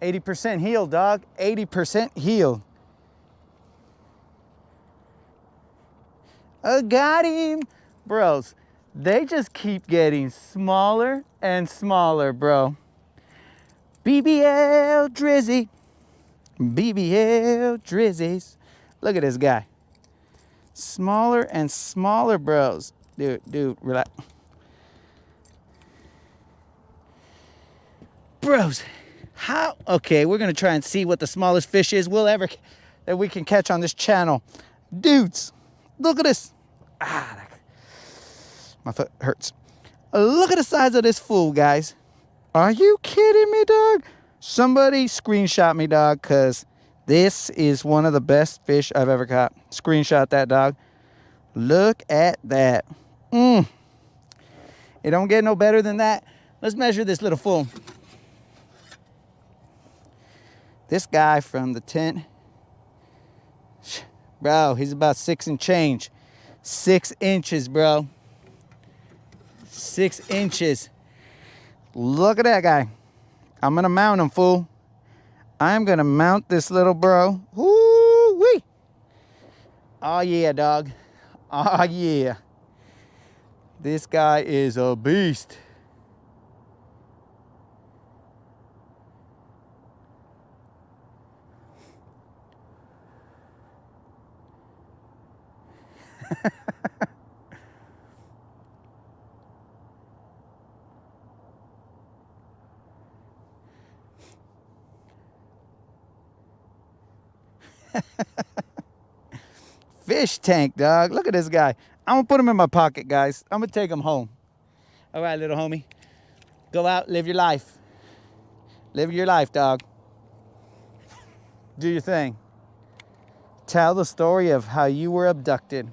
80% healed, dog. 80% healed. I got him. Bros, they just keep getting smaller and smaller, bro. BBL Drizzy. BBL Drizzies. Look at this guy. Smaller and smaller, bros. Dude, relax. Bros, how? Okay, we're gonna try and see what the smallest fish is that we can catch on this channel. Dudes, look at this. My foot hurts. Look at the size of this fool, guys. Are you kidding me, dog? Somebody screenshot me, dog, because this is one of the best fish I've ever caught. Screenshot that, dog. Look at that. It don't get no better than that. Let's measure this little fool. This guy from the tent, bro, he's about 6 and change. 6 inches, bro. 6 inches. Look at that guy. I'm gonna mount him, fool. I'm gonna mount this little bro. Woo-wee. Oh yeah, dog. Oh yeah. This guy is a beast. Fish tank, dog. Look at this guy. I'm gonna put him in my pocket, guys. I'm gonna take him home. All right, little homie. Go out, live your life. Live your life, dog. Do your thing. Tell the story of how you were abducted.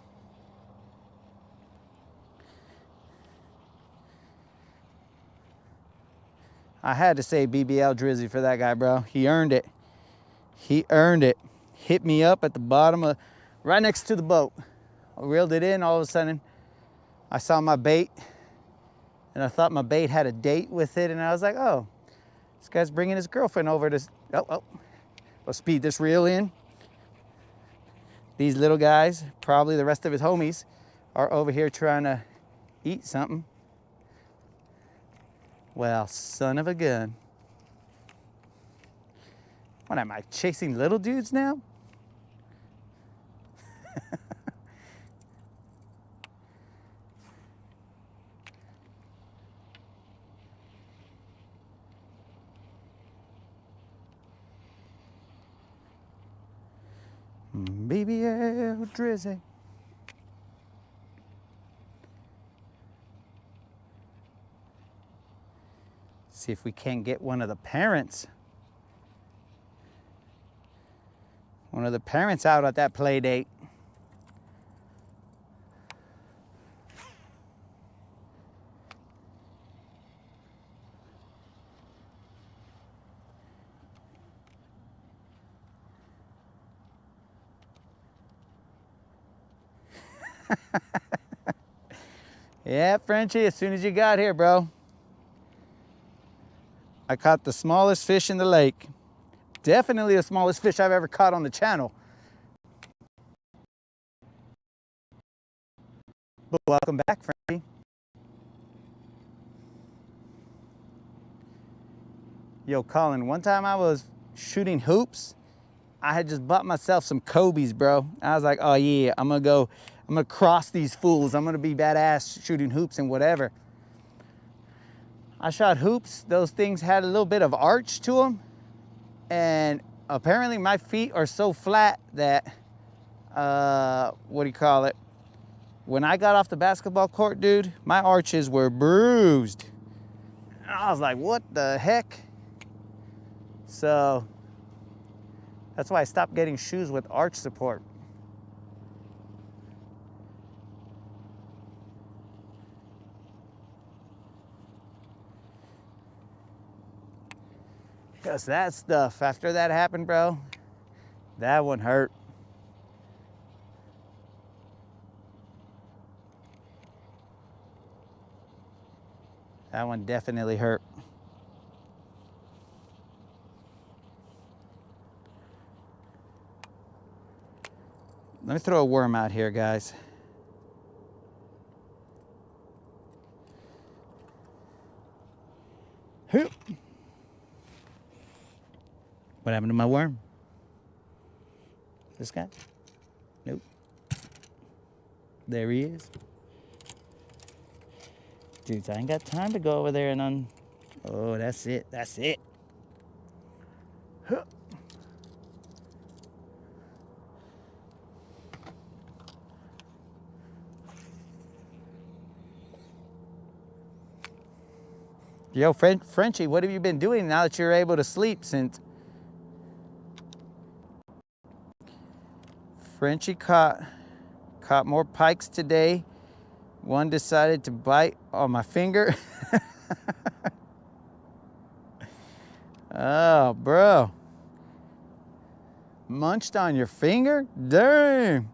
I had to say BBL Drizzy for that guy, bro. He earned it. He earned it. Hit me up at the bottom of, right next to the boat. I reeled it in. All of a sudden, I saw my bait, and I thought my bait had a date with it, and I was like, oh, this guy's bringing his girlfriend over to, I'll speed this reel in. These little guys, probably the rest of his homies, are over here trying to eat something. Well, son of a gun. What am I, chasing little dudes now? BBL Drizzy. See if we can't get one of the parents. One of the parents out at that play date. Yeah, Frenchie, as soon as you got here, bro. I caught the smallest fish in the lake. Definitely the smallest fish I've ever caught on the channel. But welcome back, Frenchie. Yo, Colin, one time I was shooting hoops. I had just bought myself some Kobe's, bro. I was like, oh yeah, I'm gonna cross these fools. I'm gonna be badass shooting hoops and whatever. I shot hoops. Those things had a little bit of arch to them. And apparently my feet are so flat that, what do you call it? When I got off the basketball court, dude, my arches were bruised. And I was like, what the heck? So that's why I stopped getting shoes with arch support. Because that stuff, after that happened, bro, that one hurt. That one definitely hurt. Let me throw a worm out here, guys. What happened to my worm? This guy? Nope. There he is. Dudes, I ain't got time to go over there and Oh, that's it. That's it. Huh. Yo, Frenchie, what have you been doing now that you're able to sleep since? Frenchie caught more pikes today. One decided to bite on my finger. Oh, bro. Munched on your finger? Dang.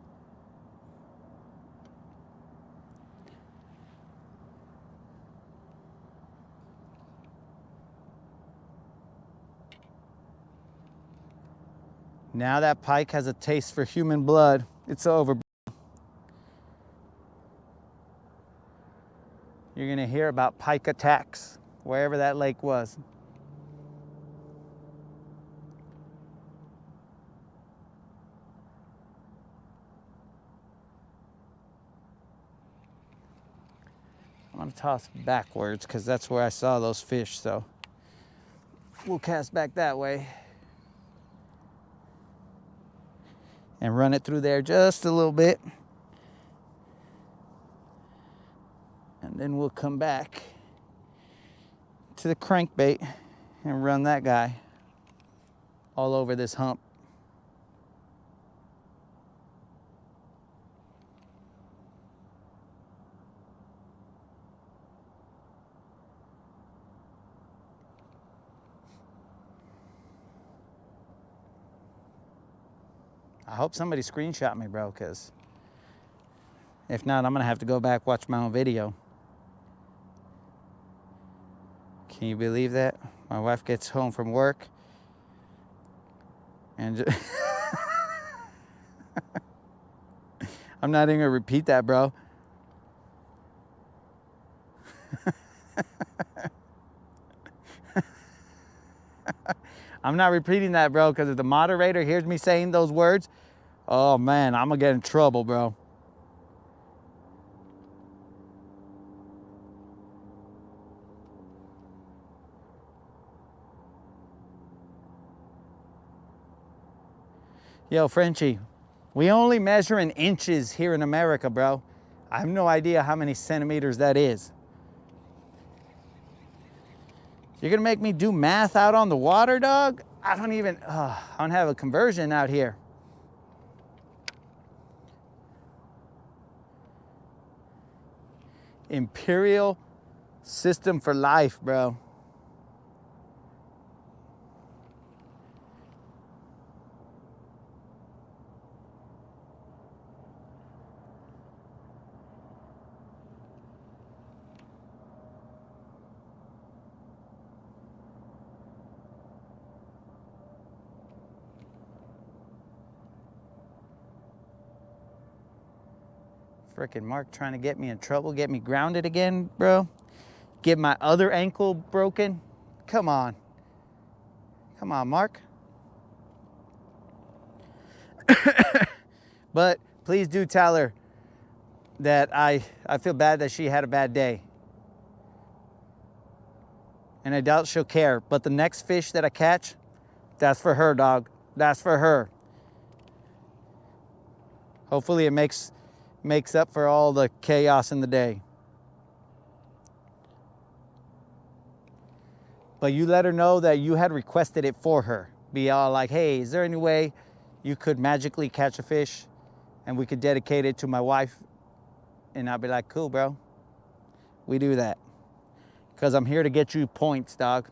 Now that pike has a taste for human blood. It's over. You're gonna hear about pike attacks wherever that lake was. I'm gonna toss backwards because that's where I saw those fish, so we'll cast back that way and run it through there just a little bit. And then we'll come back to the crankbait and run that guy all over this hump. I hope somebody screenshot me, bro, because if not, I'm gonna have to go back, watch my own video. Can you believe that? My wife gets home from work and I'm not even gonna repeat that, bro. I'm not repeating that, bro, because if the moderator hears me saying those words, oh man, I'm gonna get in trouble, bro. Yo, Frenchie, we only measure in inches here in America, bro. I have no idea how many centimeters that is. You're gonna make me do math out on the water, dog? I don't have a conversion out here. Imperial system for life, bro. Frickin' Mark trying to get me in trouble, get me grounded again, bro. Get my other ankle broken. Come on. Come on, Mark. But please do tell her that I feel bad that she had a bad day. And I doubt she'll care. But the next fish that I catch, that's for her, dog. That's for her. Hopefully it makes up for all the chaos in the day. But you let her know that you had requested it for her. Be all like, hey, is there any way you could magically catch a fish and we could dedicate it to my wife? And I'll be like, cool, bro. We do that. Because I'm here to get you points, dog.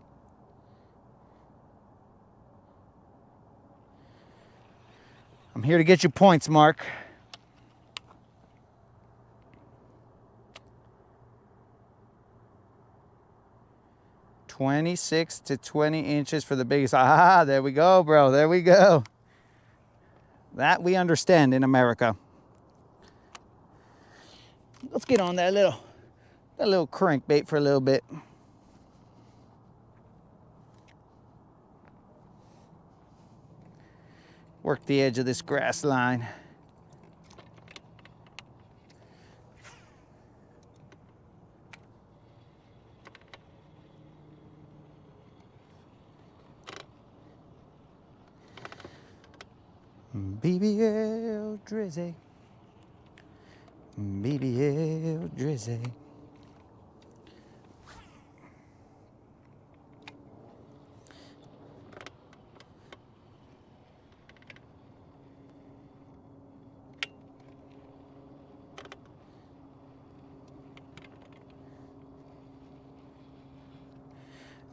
I'm here to get you points, Mark. "26 to 20 inches for the biggest." Ah, there we go, bro. There we go. That we understand in America. Let's get on that little crankbait for a little bit. Work the edge of this grass line. BBL Drizzy. BBL Drizzy.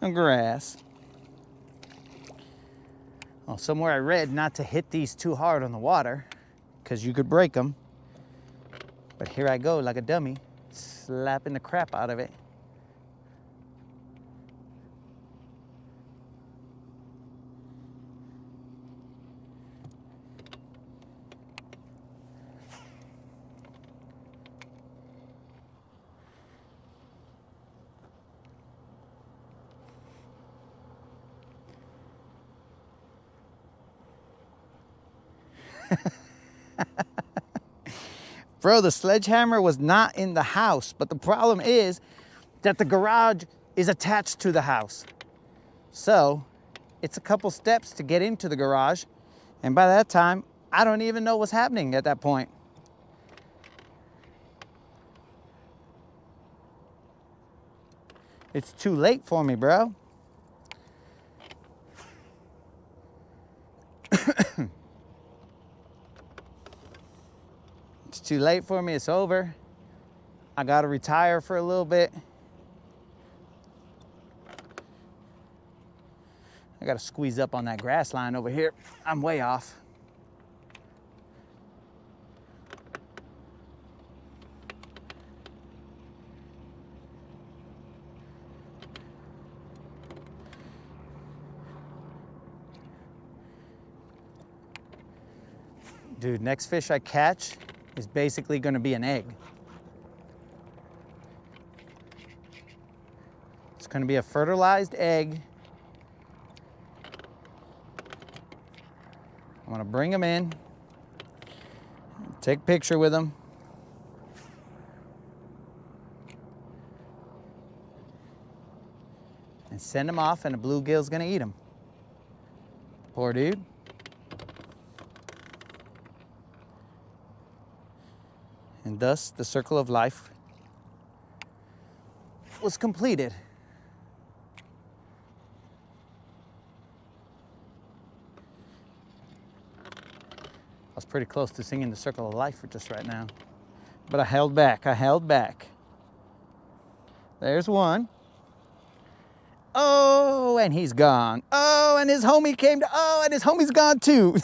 Grass. Well, somewhere I read not to hit these too hard on the water because you could break them. But here I go like a dummy, slapping the crap out of it. Bro, the sledgehammer was not in the house, but the problem is that the garage is attached to the house. So it's a couple steps to get into the garage. And by that time, I don't even know what's happening at that point. It's too late for me, bro. It's too late for me. It's over. I gotta retire for a little bit. I gotta squeeze up on that grass line over here. I'm way off. Dude, next fish I catch is basically gonna be an egg. It's gonna be a fertilized egg. I'm gonna bring them in, take a picture with them. And send them off, and the bluegill's gonna eat them. Poor dude. And thus, the circle of life was completed. I was pretty close to singing the circle of life for just right now. But I held back, I held back. There's one. Oh, and he's gone. Oh, and his homie came to, oh, and his homie's gone too.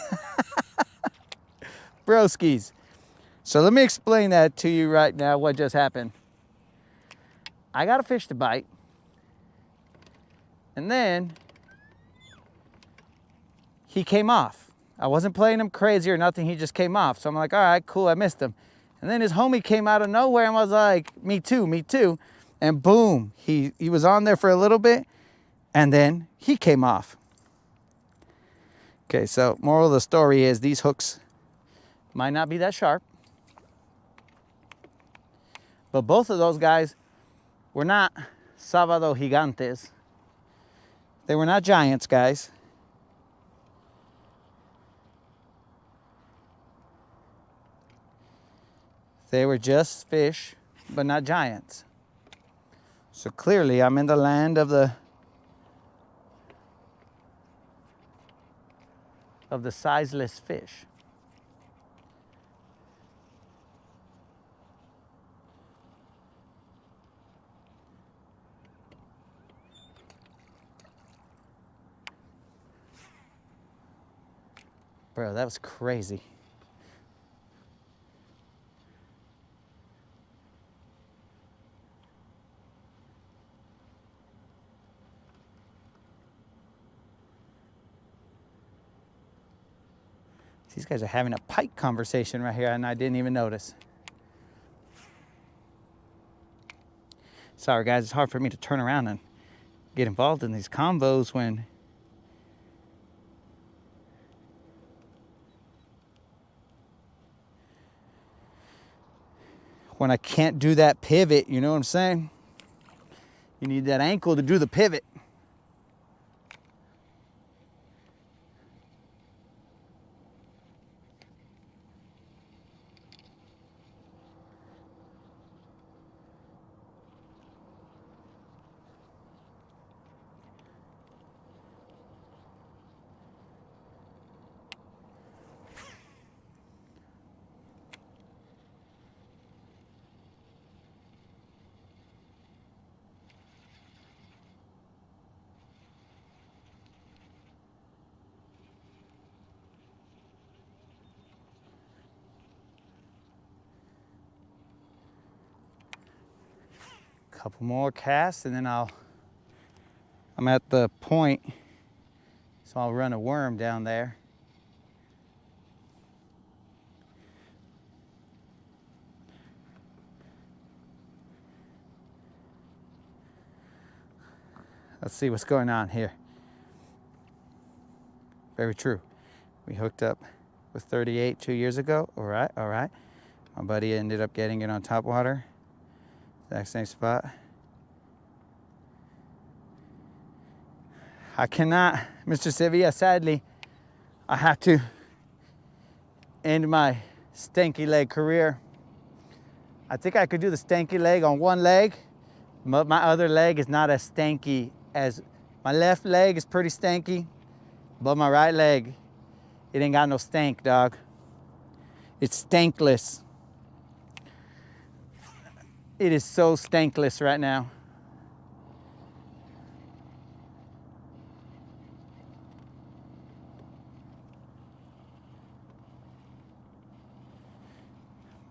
Broskies. So let me explain that to you right now, what just happened. I got a fish to bite. And then he came off. I wasn't playing him crazy or nothing, he just came off. So I'm like, all right, cool, I missed him. And then his homie came out of nowhere and was like, me too, me too. And boom, he was on there for a little bit, and then he came off. Okay, so moral of the story is these hooks might not be that sharp, but both of those guys were not sábado gigantes. They were not giants, guys. They were just fish, but not giants. So clearly I'm in the land of the sizeless fish. Bro, that was crazy. These guys are having a pike conversation right here, and I didn't even notice. Sorry, guys, it's hard for me to turn around and get involved in these convos when I can't do that pivot, you know what I'm saying? You need that ankle to do the pivot. Couple more casts and then I'm at the point, so I'll run a worm down there. Let's see what's going on here. Very true. We hooked up with 38 2 years ago. All right, all right. My buddy ended up getting it on top water. Exact same spot. I cannot, Mr. Sevilla, sadly, I have to end my stanky leg career. I think I could do the stanky leg on one leg, but my other leg is not as stanky as, my left leg is pretty stanky, but my right leg, it ain't got no stank, dog. It's stankless. It is so stankless right now.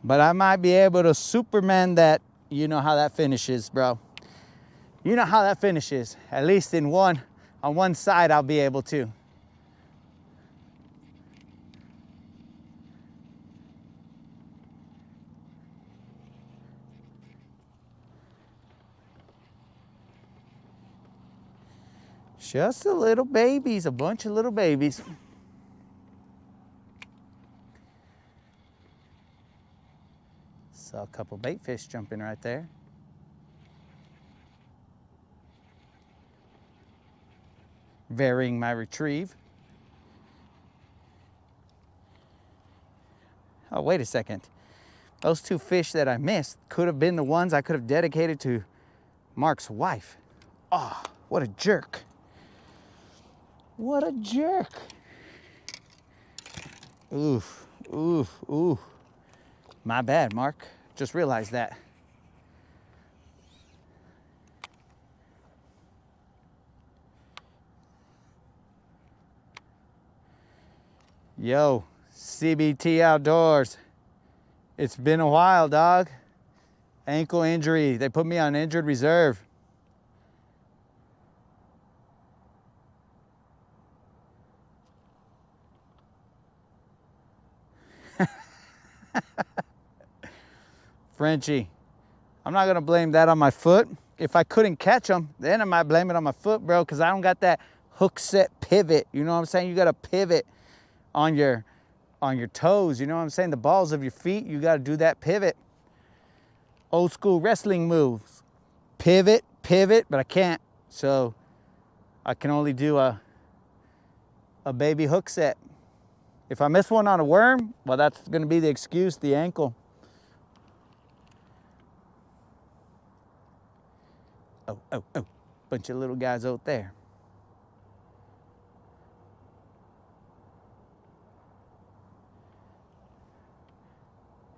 But I might be able to Superman that. You know how that finishes, bro. You know how that finishes. At least in one, on one side, I'll be able to. Just a little babies, a bunch of little babies. Saw a couple bait fish jumping right there. Varying my retrieve. Oh, wait a second. Those two fish that I missed could have been the ones I could have dedicated to Mark's wife. Oh, what a jerk. What a jerk. Oof, oof, oof. My bad, Mark. Just realized that. Yo, CBT Outdoors. It's been a while, dog. Ankle injury. They put me on injured reserve. Frenchie, I'm not gonna blame that on my foot. If I couldn't catch them, then I might blame it on my foot, bro, because I don't got that hook set pivot. You know what I'm saying? You gotta pivot on your toes. You know what I'm saying? The balls of your feet, you gotta do that pivot. Old school wrestling moves. Pivot, pivot, but I can't. So I can only do a baby hook set. If I miss one on a worm, well, that's gonna be the excuse, the ankle. Oh, oh, oh, bunch of little guys out there.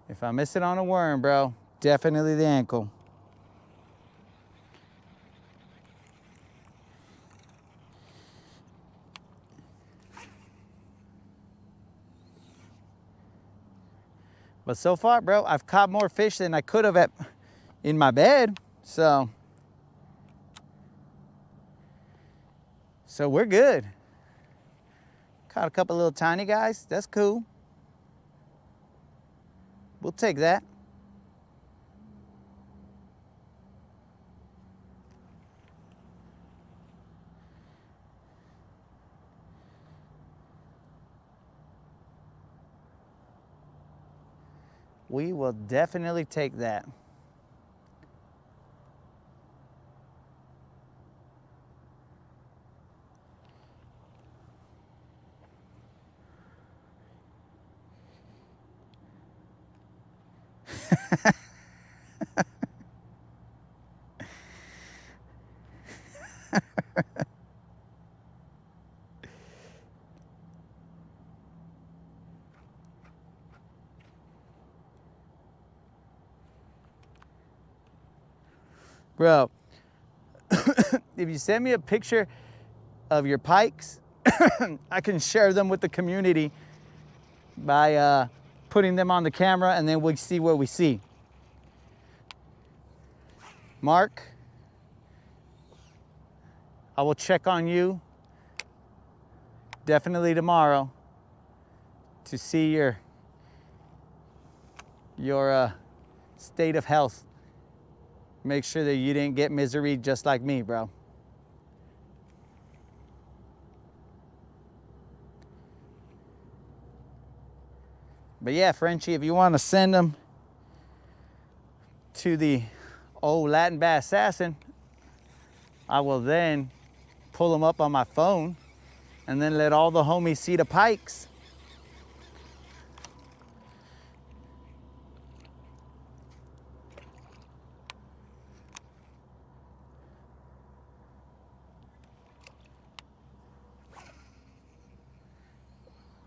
If I miss it on a worm, bro, definitely the ankle. But so far, bro, I've caught more fish than I could have in my bed, so we're good. Caught a couple little tiny guys. That's cool. We'll take that. We will definitely take that. Bro, if you send me a picture of your pikes, I can share them with the community by putting them on the camera, and then we see what we see. Mark, I will check on you definitely tomorrow to see your state of health. Make sure that you didn't get misery just like me, bro. But yeah, Frenchie, if you want to send them to the old Latin Bass Assassin, I will then pull them up on my phone and then let all the homies see the pikes.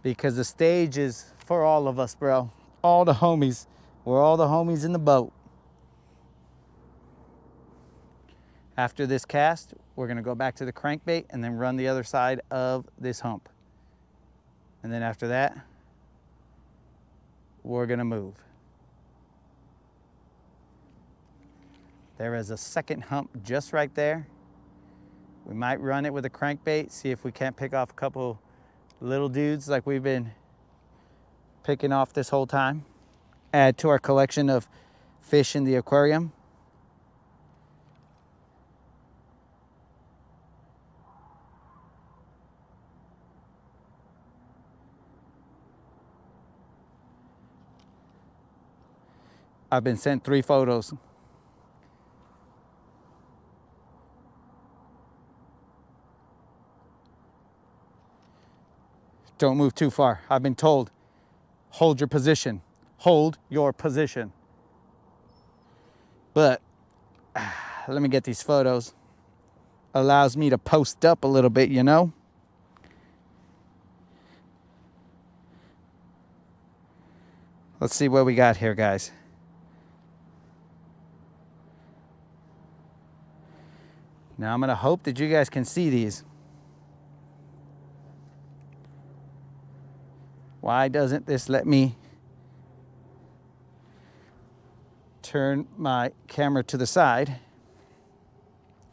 Because the stage is for all of us, bro. All the homies. We're all the homies in the boat. After this cast, we're gonna go back to the crankbait and then run the other side of this hump. And then after that, we're gonna move. There is a second hump just right there. We might run it with a crankbait, see if we can't pick off a couple little dudes like we've been picking off this whole time. Add to our collection of fish in the aquarium. I've been sent 3 photos. Don't move too far. I've been told, hold your position. Hold your position. But let me get these photos. Allows me to post up a little bit, you know? Let's see what we got here, guys. Now I'm gonna hope that you guys can see these. Why doesn't this let me turn my camera to the side?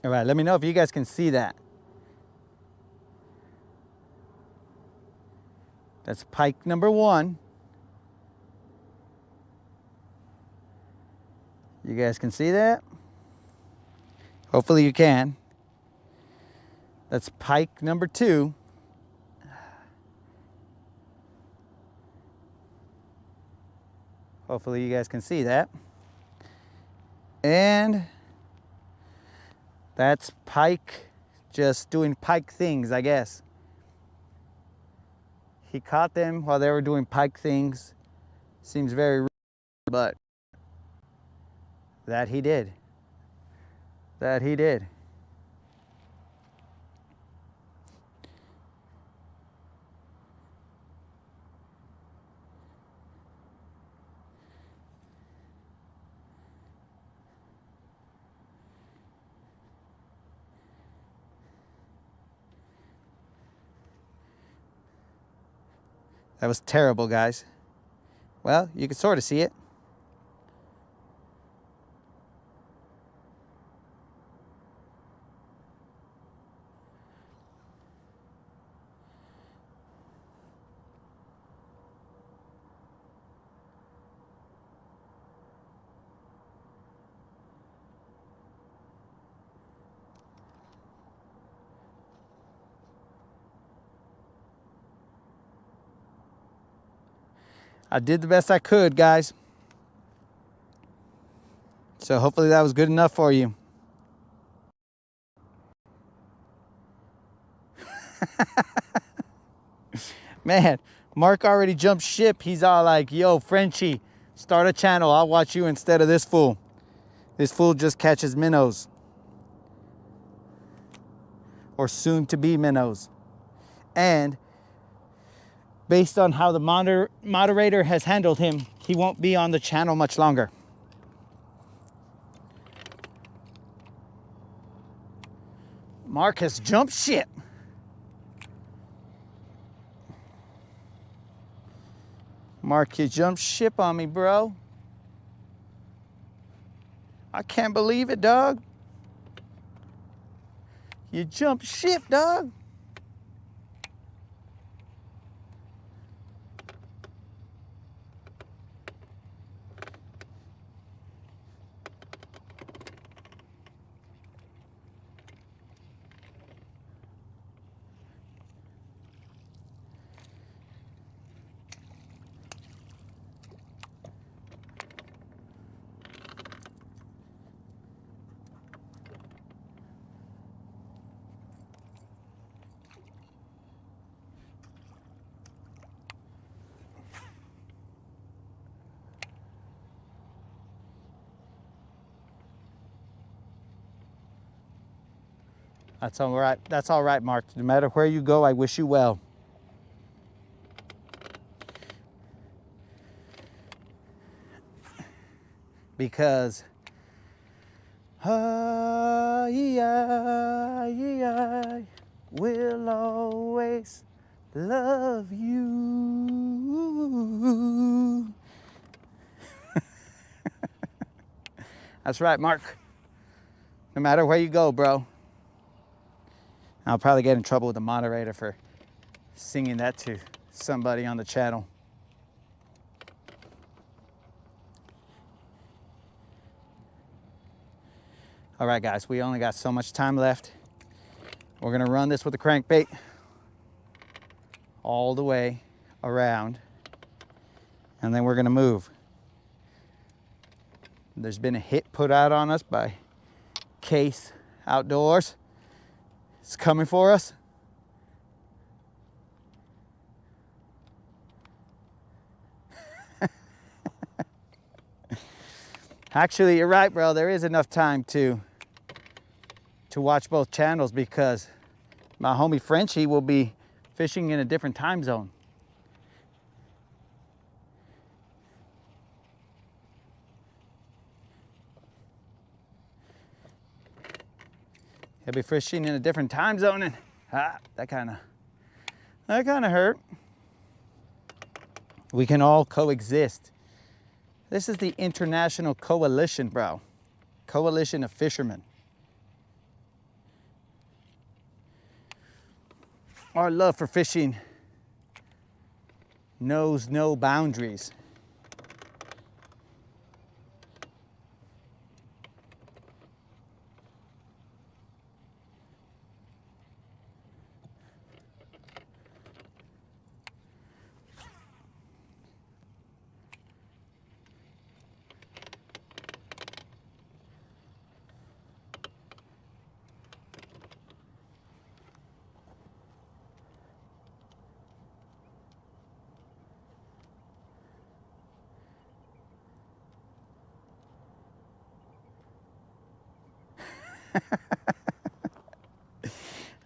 All right, let me know if you guys can see that. That's pike number 1. You guys can see that? Hopefully you can. That's pike number 2. Hopefully you guys can see that. And that's pike just doing pike things, I guess. He caught them while they were doing pike things. Seems very rude, but that he did. That he did. That was terrible, guys. Well, you can sort of see it. I did the best I could, guys. So hopefully that was good enough for you. Man, Mark already jumped ship. He's all like, yo, Frenchie, start a channel. I'll watch you instead of this fool. This fool just catches minnows. Or soon to be minnows. And based on how the moderator has handled him, he won't be on the channel much longer. Mark has jumped ship. Mark, you jumped ship on me, bro. I can't believe it, dog. You jumped ship, dog. That's all right. That's all right, Mark. No matter where you go, I wish you well. Because I will always love you. That's right, Mark. No matter where you go, bro. I'll probably get in trouble with the moderator for singing that to somebody on the channel. All right, guys, we only got so much time left. We're gonna run this with the crankbait all the way around, and then we're gonna move. There's been a hit put out on us by Case Outdoors. It's coming for us. Actually, you're right, bro. There is enough time to watch both channels because my homie Frenchie will be fishing in a different time zone. He'll be fishing in a different time zone, and that kind of hurt. We can all coexist. This is the international coalition, bro. Coalition of fishermen. Our love for fishing knows no boundaries.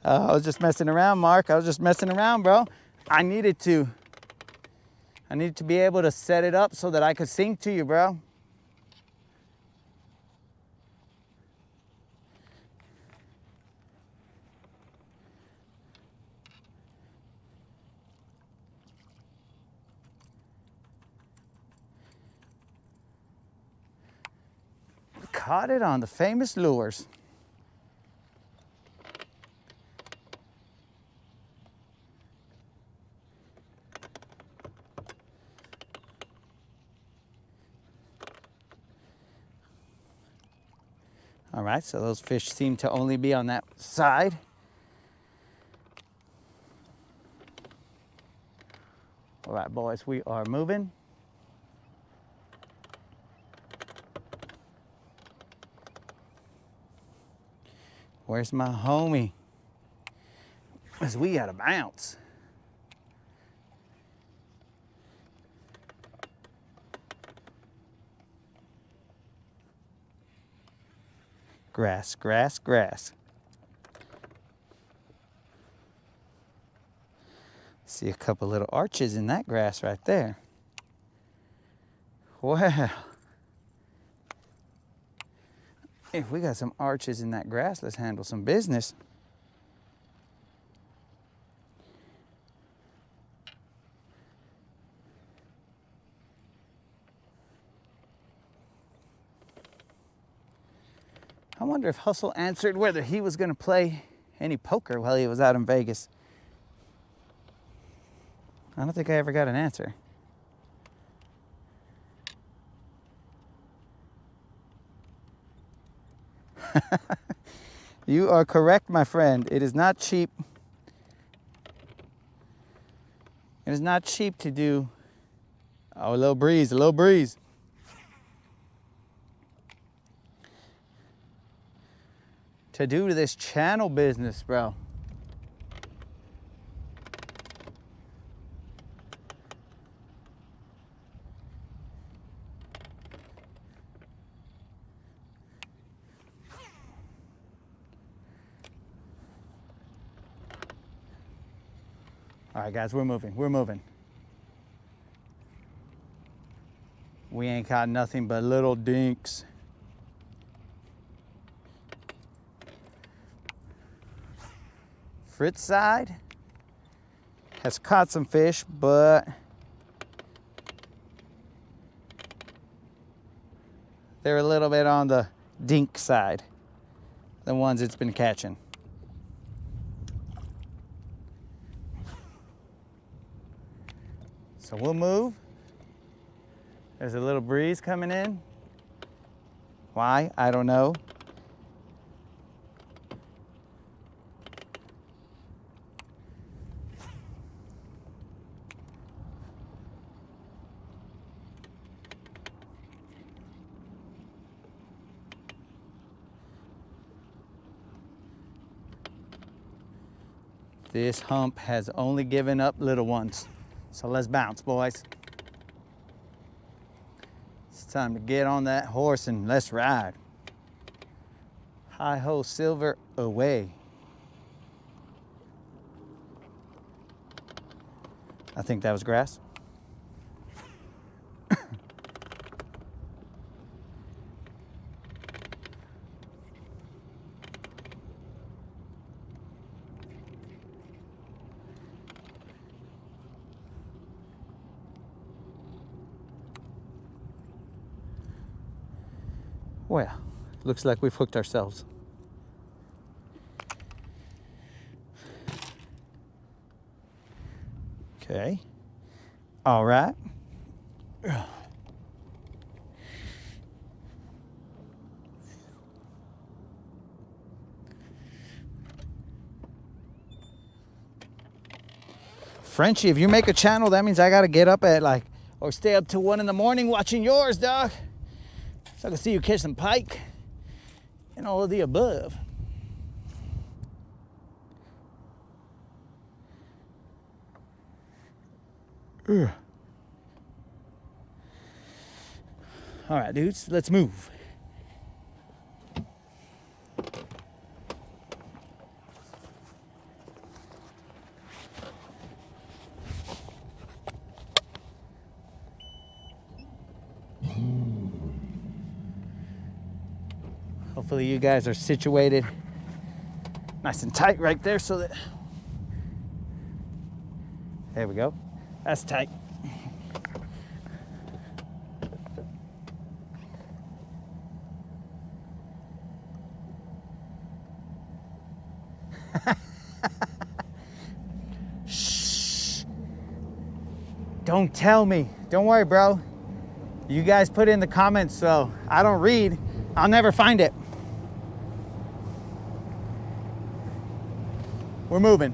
I was just messing around, Mark. I was just messing around, bro. I needed to be able to set it up so that I could sing to you, bro. Caught it on the famous lures. All right, so those fish seem to only be on that side. All right, boys, we are moving. Where's my homie? Because we gotta bounce. Grass, grass, grass. See a couple little arches in that grass right there. Wow. If we got some arches in that grass, let's handle some business. I wonder if Hustle answered whether he was gonna play any poker while he was out in Vegas. I don't think I ever got an answer. You are correct, my friend. It is not cheap. It is not cheap to do. Oh, a little breeze, a little breeze. To do this channel business, bro. All right, guys, we're moving. We're moving. We ain't caught nothing but little dinks. Fritz side has caught some fish, but they're a little bit on the dink side, the ones it's been catching. So we'll move. There's a little breeze coming in. Why? I don't know. This hump has only given up little ones. So let's bounce, boys. It's time to get on that horse and let's ride. Hi-ho, silver, away. I think that was grass. Well, looks like we've hooked ourselves. Okay. All right. Frenchie, if you make a channel, that means I gotta get up at like, or stay up till 1 in the morning watching yours, dog. So I can see you catch some pike and all of the above. Ugh. All right, dudes, let's move. Hopefully you guys are situated nice and tight right there so that, there we go. That's tight. Shh. Don't tell me. Don't worry, bro. You guys put in the comments, so I don't read. I'll never find it. We're moving.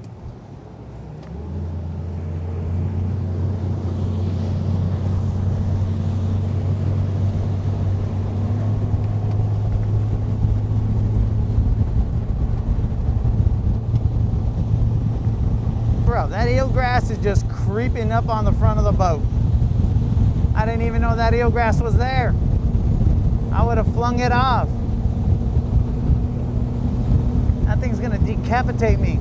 Bro, that eelgrass is just creeping up on the front of the boat. I didn't even know that eelgrass was there. I would have flung it off. That thing's gonna decapitate me.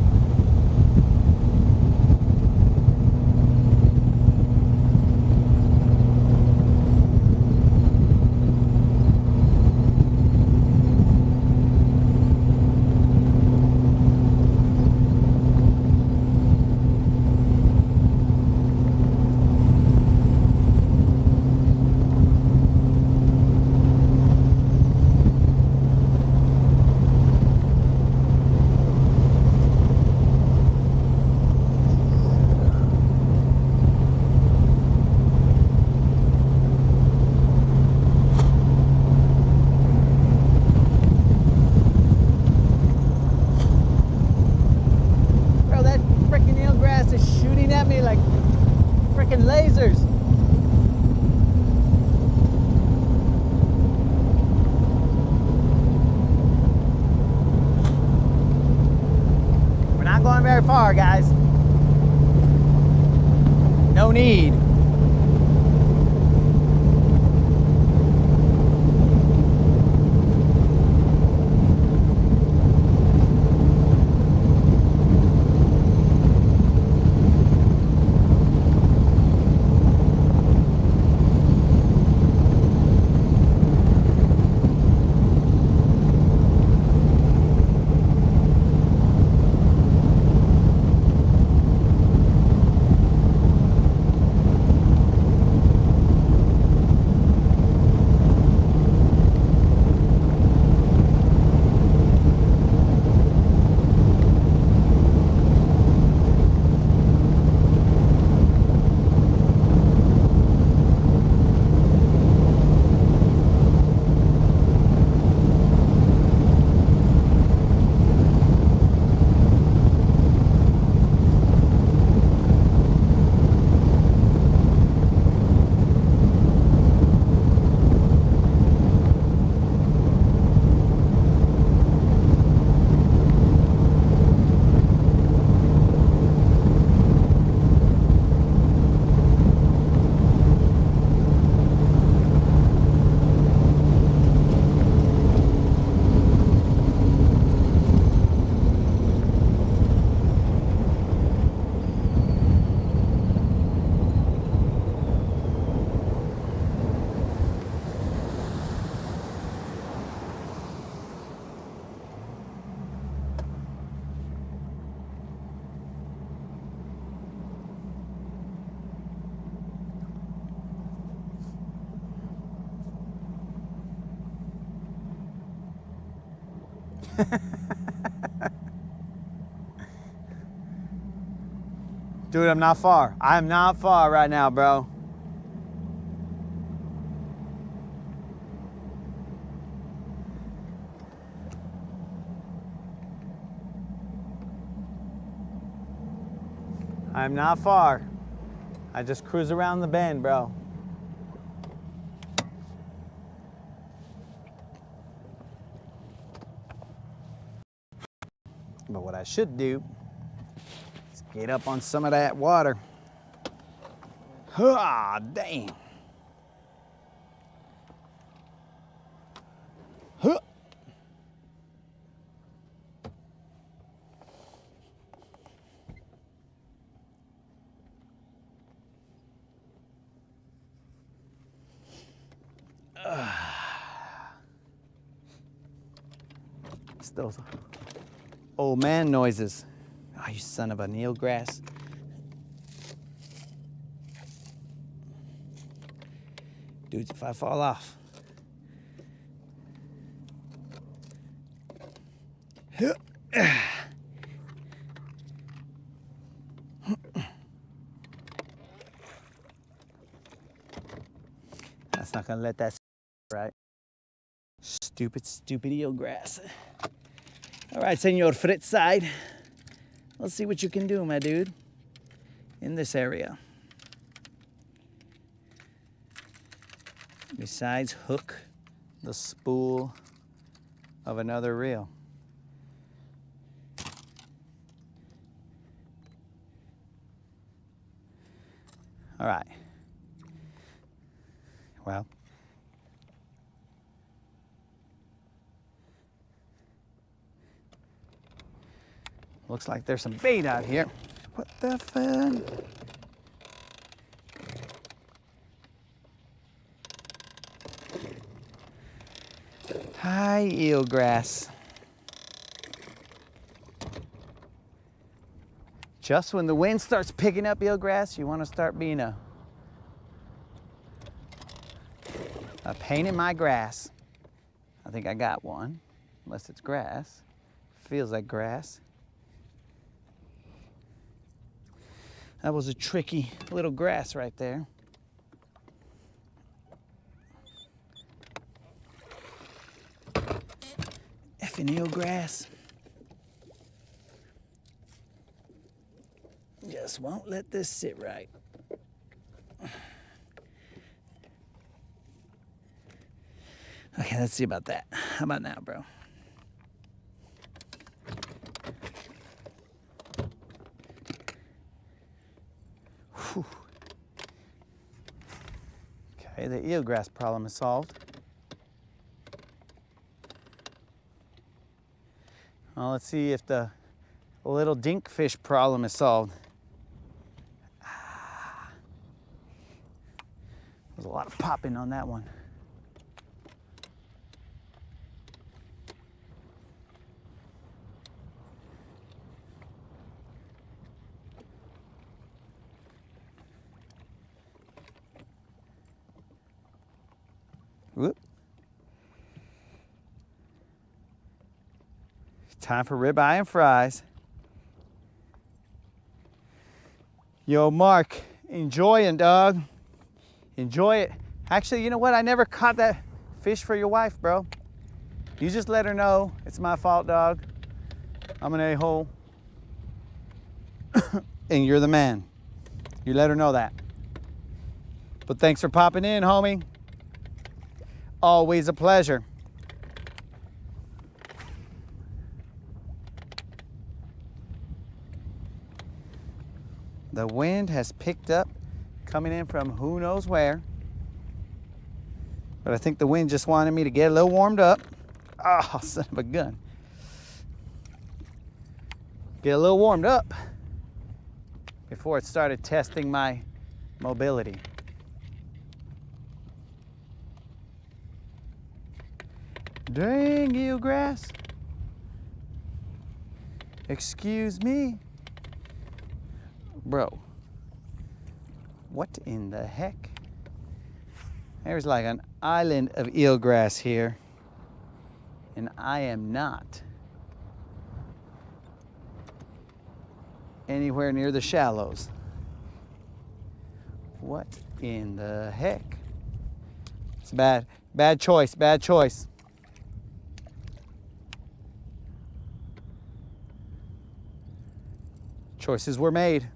Lasers. We're not going very far, guys. No need. Dude, I'm not far. I'm not far right now, bro. I'm not far. I just cruise around the bend, bro. But what I should do is get up on some of that water. Ah, dang. Huh. It's those old man noises. Oh, you son of a eelgrass. Dude, if I fall off. That's not gonna let that right. Stupid, stupid eelgrass. All right, Senor Fritz side. Let's see what you can do, my dude, in this area. Besides hook the spool of another reel. All right. Well, looks like there's some bait out here. What the fuck? Hi, eelgrass. Just when the wind starts picking up eelgrass, you want to start being a pain in my grass. I think I got one, unless it's grass. Feels like grass. That was a tricky little grass right there. Effing eelgrass. Just won't let this sit right. Okay, let's see about that. How about now, bro? Whew. Okay, the eelgrass problem is solved. Well, let's see if the little dinkfish problem is solved. There's a lot of popping on that one. Whoop. Time for ribeye and fries. Yo, Mark, enjoying, dog. Enjoy it. Actually, you know what? I never caught that fish for your wife, bro. You just let her know it's my fault, dog. I'm an a-hole. And you're the man. You let her know that. But thanks for popping in, homie. Always a pleasure. The wind has picked up, coming in from who knows where. But I think the wind just wanted me to get a little warmed up. Oh, son of a gun. Get a little warmed up before it started testing my mobility. Dang, eelgrass. Excuse me. Bro, what in the heck? There's like an island of eelgrass here, and I am not anywhere near the shallows. What in the heck? It's bad. Bad choice. Bad choice. Choices were made.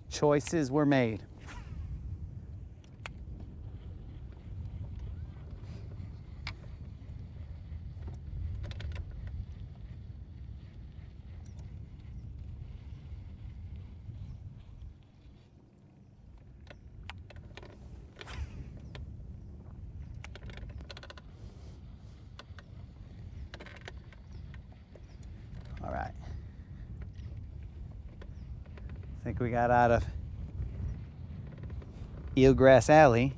Choices were made. All right. I think we got out of Eelgrass Alley.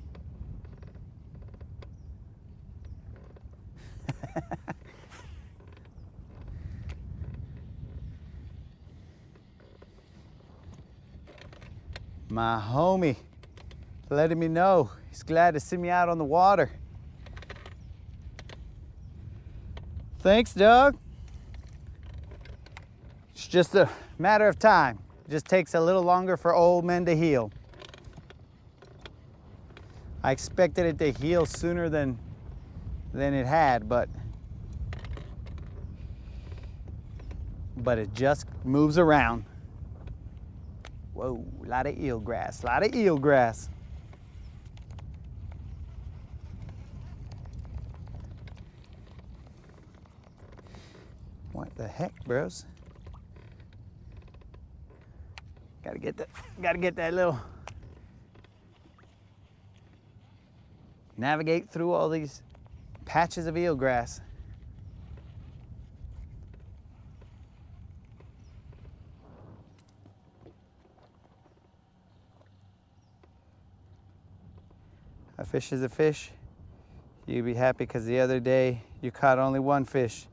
My homie letting me know he's glad to see me out on the water. Thanks, Doug. It's just a matter of time. It just takes a little longer for old men to heal. I expected it to heal sooner than it had, but it just moves around. Whoa, a lot of eelgrass, a lot of eelgrass. What the heck, bros? Gotta get that little, navigate through all these patches of eelgrass. A fish is a fish. You'd be happy because the other day you caught only one fish.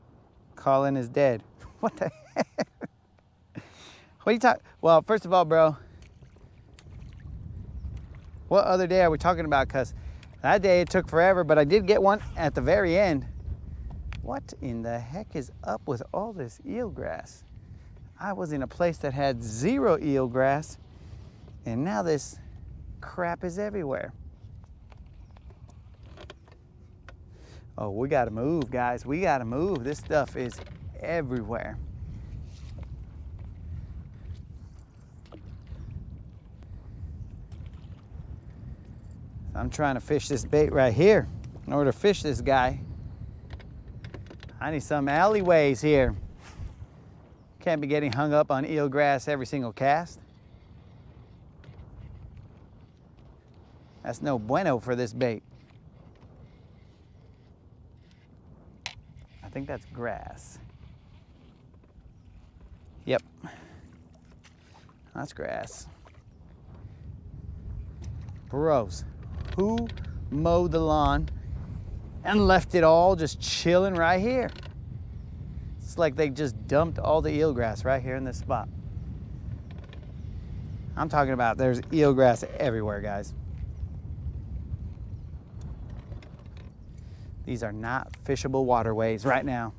Colin is dead. What the heck? What are you talking? Well, first of all, bro, what other day are we talking about? Because that day it took forever, but I did get one at the very end. What in the heck is up with all this eelgrass? I was in a place that had zero eelgrass, and now this crap is everywhere. Oh, we gotta move, guys. We gotta move. This stuff is everywhere. I'm trying to fish this bait right here. In order to fish this guy, I need some alleyways here. Can't be getting hung up on eelgrass every single cast. That's no bueno for this bait. I think that's grass. Yep, that's grass. Bros, who mowed the lawn and left it all just chilling right here? It's like they just dumped all the eelgrass right here in this spot. I'm talking about there's eelgrass everywhere, guys. These are not fishable waterways right now.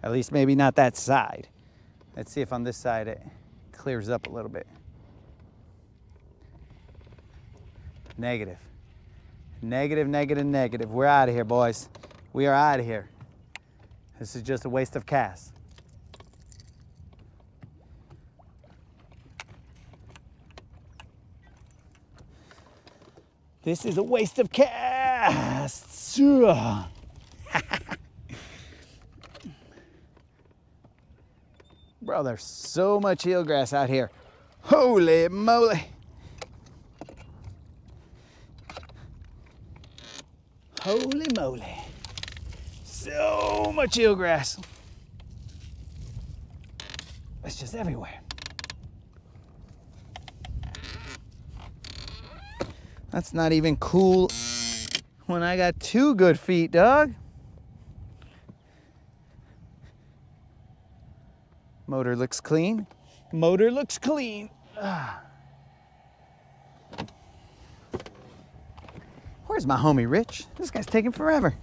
At least maybe not that side. Let's see if on this side it clears up a little bit. Negative. Negative, negative, negative. We're out of here, boys. We are out of here. This is just a waste of cast. This is a waste of casts. Bro, there's so much eelgrass out here. Holy moly. Holy moly. So much eelgrass. It's just everywhere. That's not even cool when I got 2 good feet, dog. Motor looks clean. Motor looks clean. Where's my homie Rich? This guy's taking forever.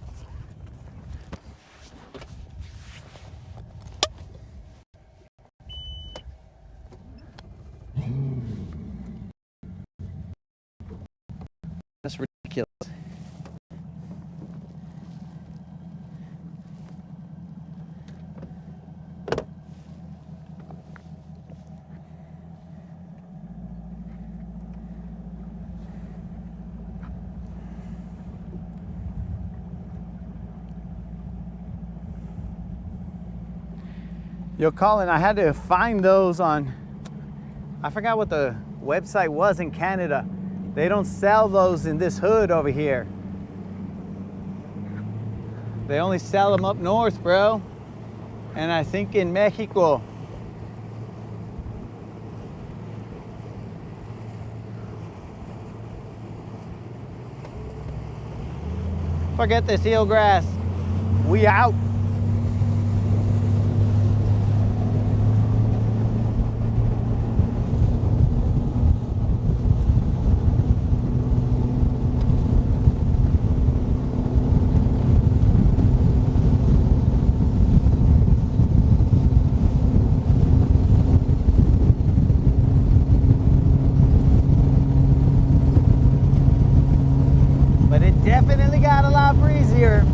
Yo, Colin, I had to find those on, I forgot what the website was in Canada. They don't sell those in this hood over here. They only sell them up north, bro. And I think in Mexico. Forget this eelgrass. We out. But it definitely got a lot breezier.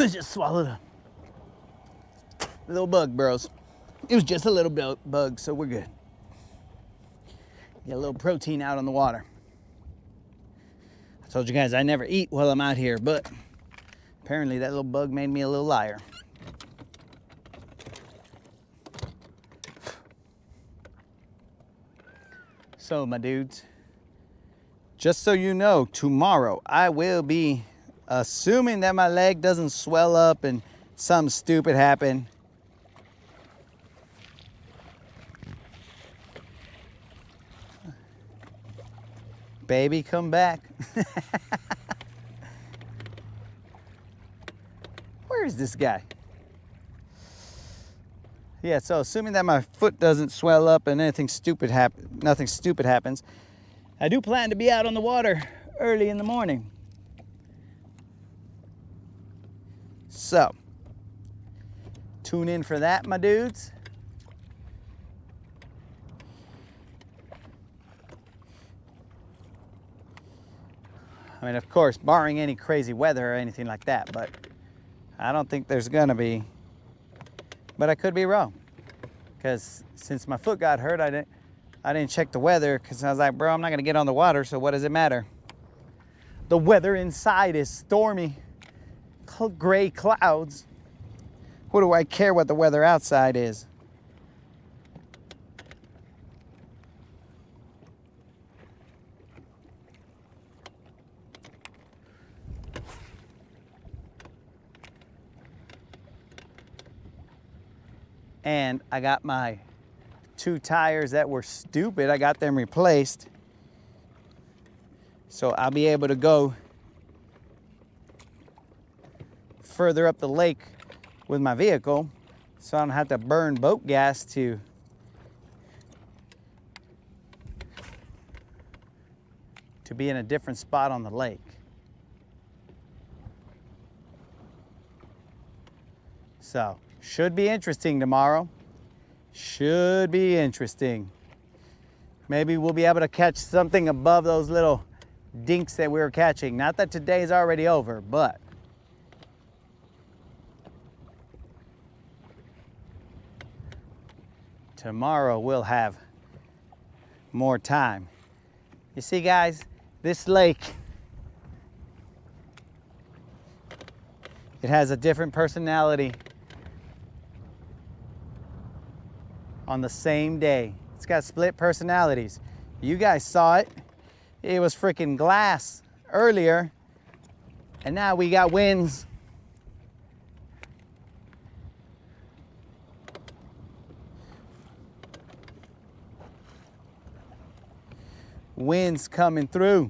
Just swallowed a little bug, bros. It was just a little bug, so we're good. Get a little protein out on the water. I told you guys I never eat while I'm out here, but apparently that little bug made me a little liar. So, my dudes, just so you know, tomorrow I will be, assuming that my leg doesn't swell up and something stupid happen. Baby, come back. Where is this guy? Yeah, so assuming that my foot doesn't swell up and nothing stupid happens, I do plan to be out on the water early in the morning. So, tune in for that, my dudes. I mean, of course, barring any crazy weather or anything like that, but I don't think there's gonna be. But I could be wrong, because since my foot got hurt, I didn't check the weather, because I was like, bro, I'm not gonna get on the water, so what does it matter? The weather inside is stormy, gray clouds. What do I care what the weather outside is? And I got my 2 tires that were stupid. I got them replaced. So I'll be able to go further up the lake with my vehicle, so I don't have to burn boat gas to be in a different spot on the lake. So, should be interesting tomorrow. Should be interesting. Maybe we'll be able to catch something above those little dinks that we were catching. Not that today's already over, but tomorrow we'll have more time. You see, guys, this lake, it has a different personality on the same day. It's got split personalities. You guys saw it. It was freaking glass earlier, and now we got winds. Winds coming through.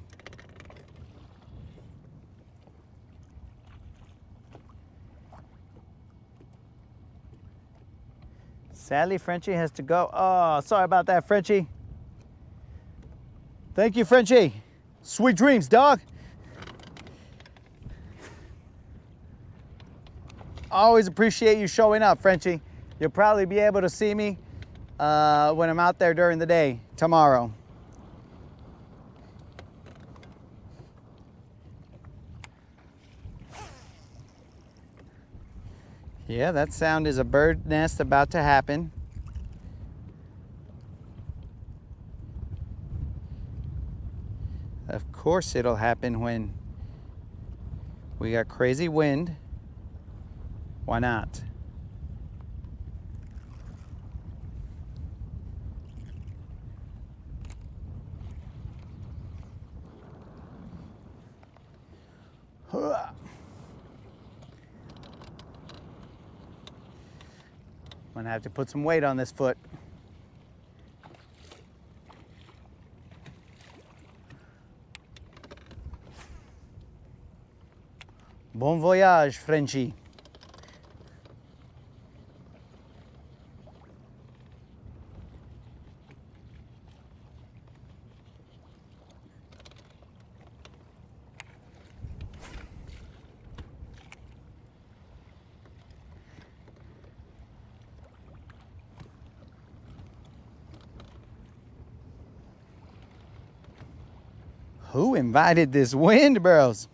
Sadly, Frenchie has to go. Oh, sorry about that, Frenchie. Thank you, Frenchie. Sweet dreams, dog. Always appreciate you showing up, Frenchie. You'll probably be able to see me when I'm out there during the day tomorrow. Yeah, that sound is a bird nest about to happen. Of course it'll happen when we got crazy wind. Why not? Huh. I'm gonna have to put some weight on this foot. Bon voyage, Frenchie. Who invited this wind, bros?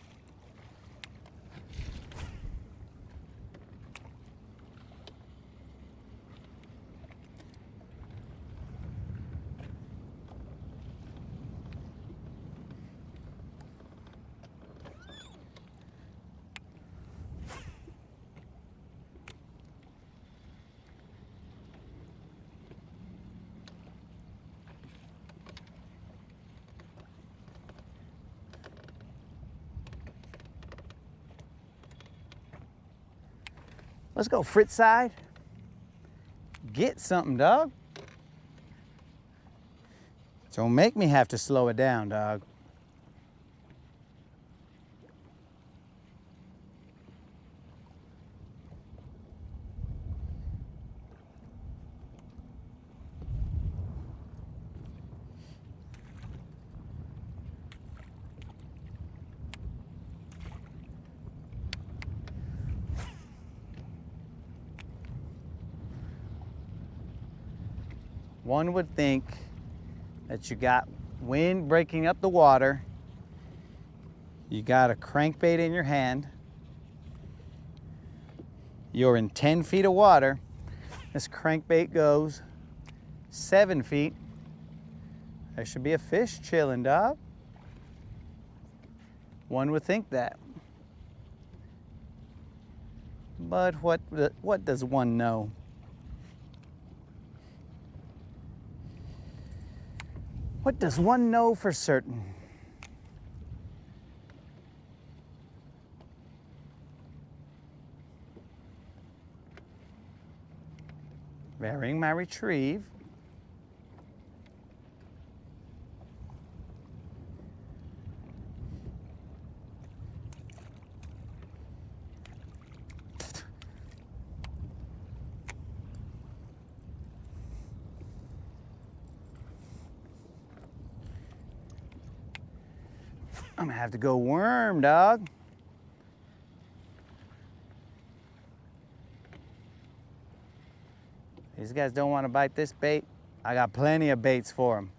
Let's go Fritz side. Get something, dog. Don't make me have to slow it down, dog. One would think that you got wind breaking up the water, you got a crankbait in your hand, you're in 10 feet of water, this crankbait goes 7 feet, there should be a fish chilling, dog. One would think that. But what does one know? What does one know for certain? Varying my retrieve. I'm gonna have to go worm, dog. These guys don't want to bite this bait. I got plenty of baits for them.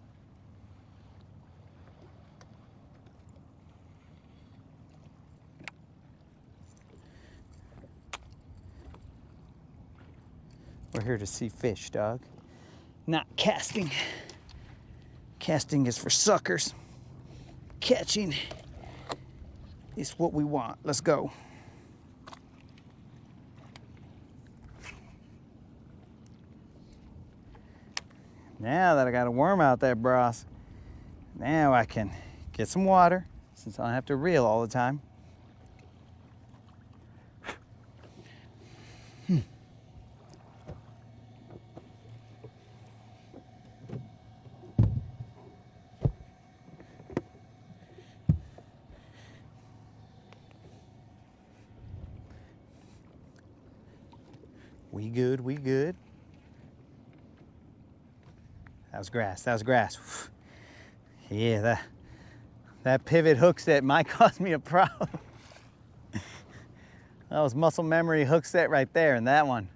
We're here to see fish, dog. Not casting. Casting is for suckers. Catching is what we want. Let's go. Now that I got a worm out there, bros, now I can get some water since I don't have to reel all the time. We good, we good. That was grass, that was grass. Yeah, that pivot hook set might cause me a problem. That was muscle memory hook set right there, and that one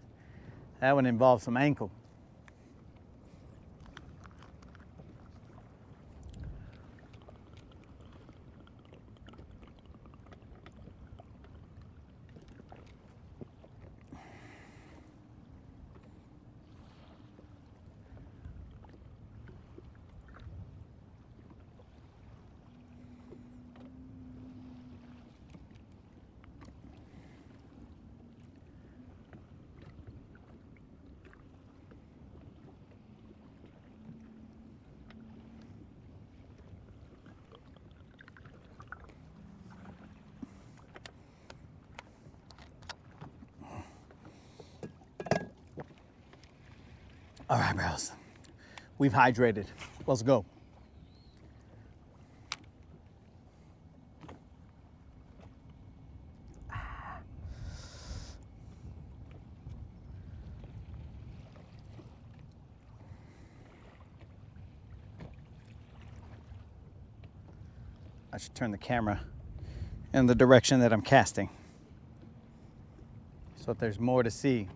involved some ankle. All right, bros. We've hydrated. Let's go. I should turn the camera in the direction that I'm casting so that there's more to see.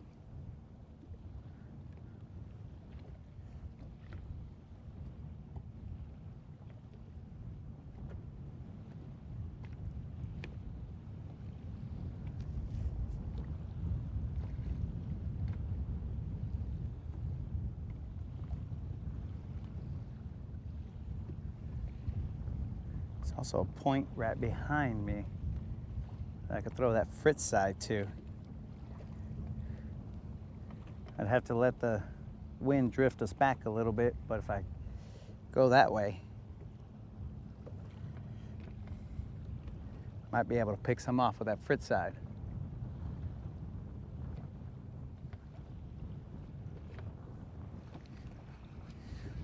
There's also a point right behind me that I could throw that fritz side to. I'd have to let the wind drift us back a little bit, but if I go that way, might be able to pick some off with that fritz side.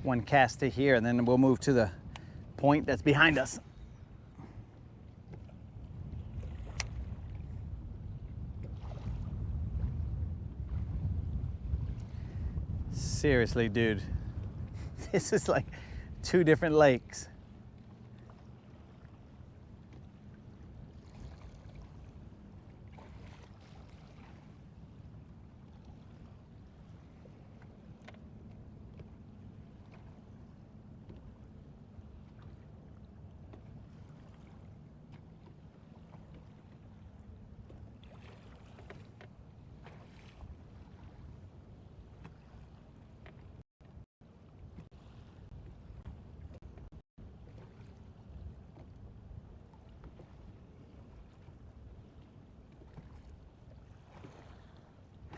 One cast to here, and then we'll move to the point that's behind us. Seriously, dude, this is like 2 different lakes.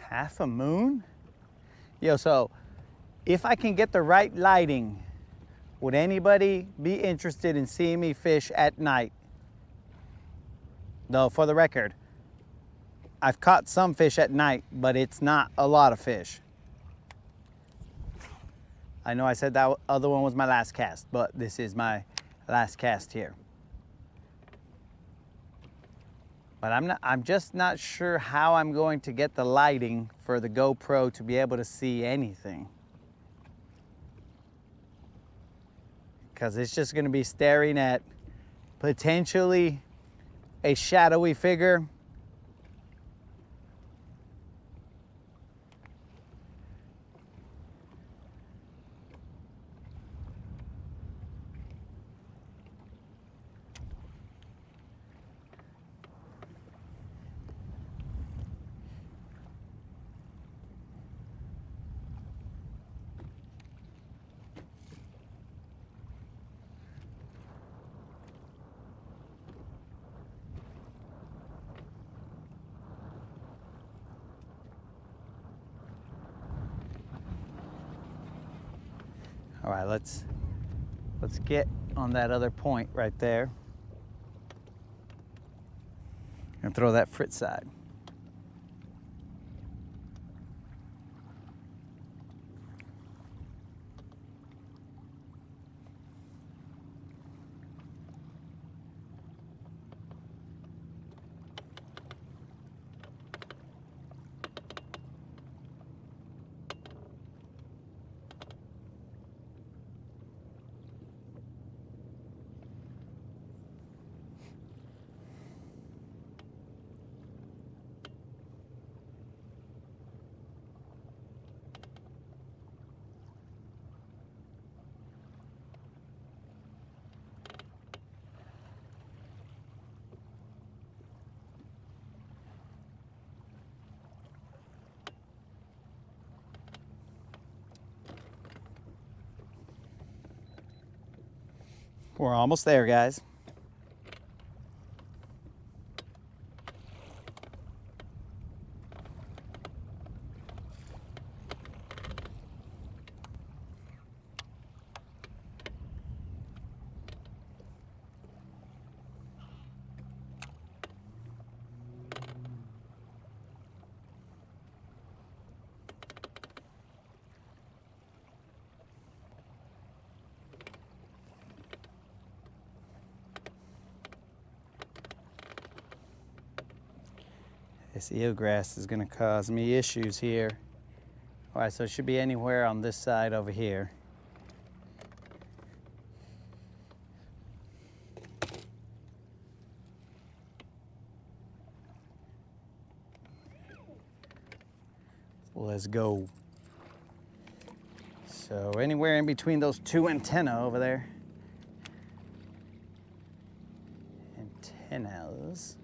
Half a moon? Yo, so if I can get the right lighting, would anybody be interested in seeing me fish at night? Though, for the record, I've caught some fish at night, but it's not a lot of fish. I know I said that other one was my last cast, but this is my last cast here. But I'm just not sure how I'm going to get the lighting for the GoPro to be able to see anything. Because it's just going to be staring at potentially a shadowy figure. All right, let's get on that other point right there and throw that frit side. We're almost there, guys. This eelgrass is going to cause me issues here. All right, so it should be anywhere on this side over here. Let's go. So anywhere in between those two antennae over there. Antennas.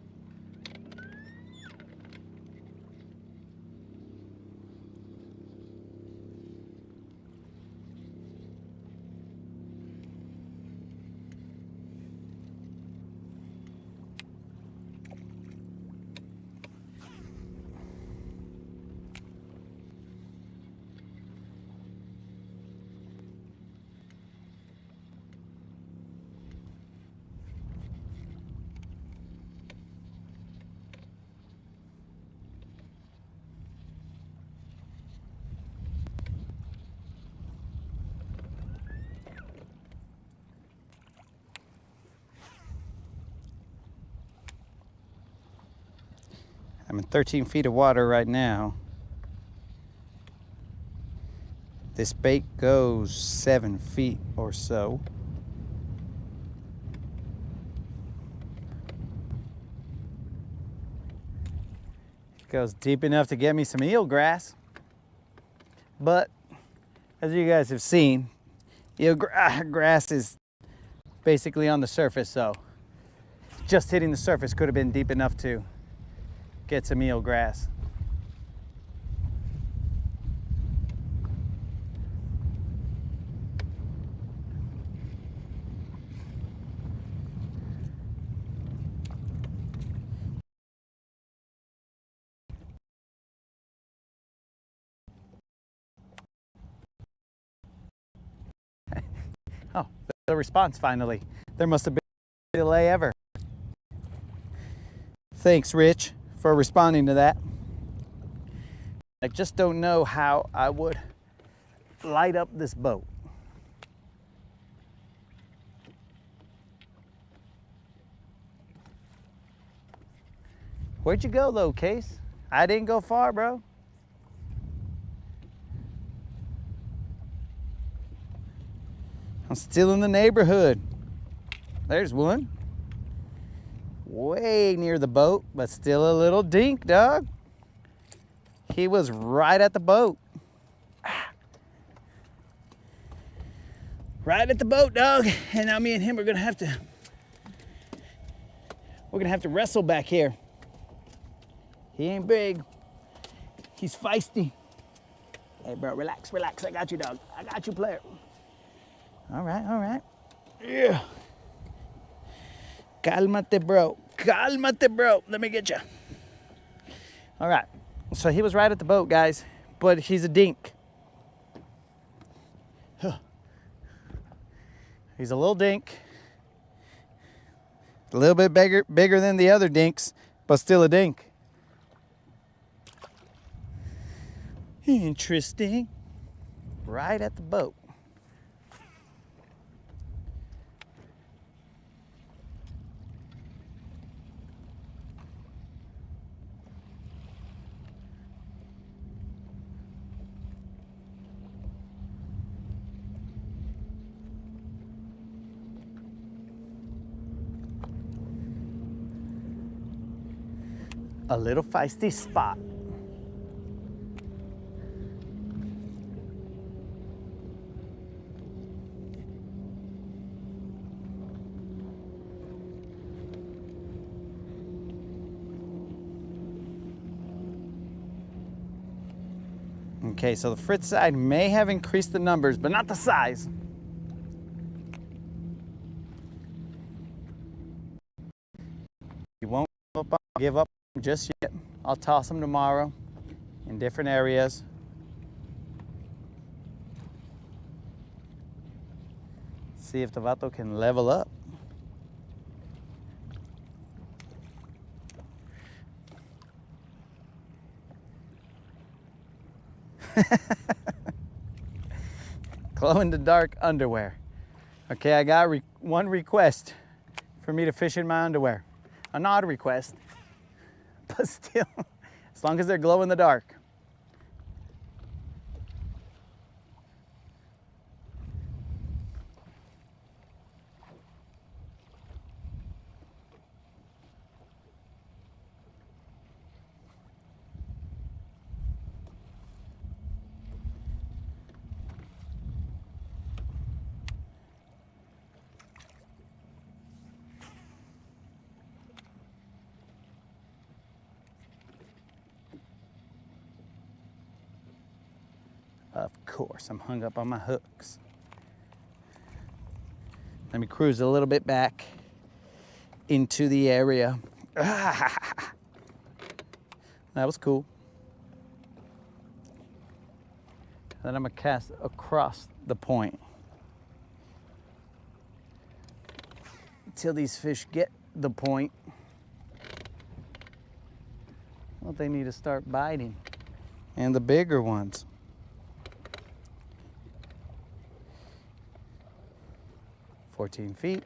I'm in 13 feet of water right now. This bait goes 7 feet or so. It goes deep enough to get me some eelgrass. But as you guys have seen, eelgrass is basically on the surface, so just hitting the surface could have been deep enough to get some eelgrass. Oh, the response finally. There must have been a delay ever. Thanks, Rich, for responding to that. I just don't know how I would light up this boat. Where'd you go though, Case? I didn't go far, bro. I'm still in the neighborhood. There's one. way near the boat, but still a little dink, dog. He was right at the boat. Right at the boat, dog. And now me and him are gonna have to, wrestle back here. He ain't big. He's feisty. Hey, bro, relax, relax. I got you, dog. I got you, player. All right, all right. Yeah. Cálmate, bro. Cálmate, bro. Let me get you. All right. So he was right at the boat, guys, but he's a dink. He's a little dink. A little bit bigger than the other dinks, but still a dink. Interesting. Right at the boat. A little feisty spot. Okay, so the Fritz side may have increased the numbers, but not the size. You won't give up just yet. I'll toss them tomorrow in different areas. See if the vato can level up. Glow in the dark underwear. Okay, I got one request for me to fish in my underwear. An odd request, but still, as long as they're glow in the dark. Of course, I'm hung up on my hooks. Let me cruise a little bit back into the area. That was cool. Then I'm gonna cast across the point until these fish get the point. Well, they need to start biting, and the bigger ones. $14 feet.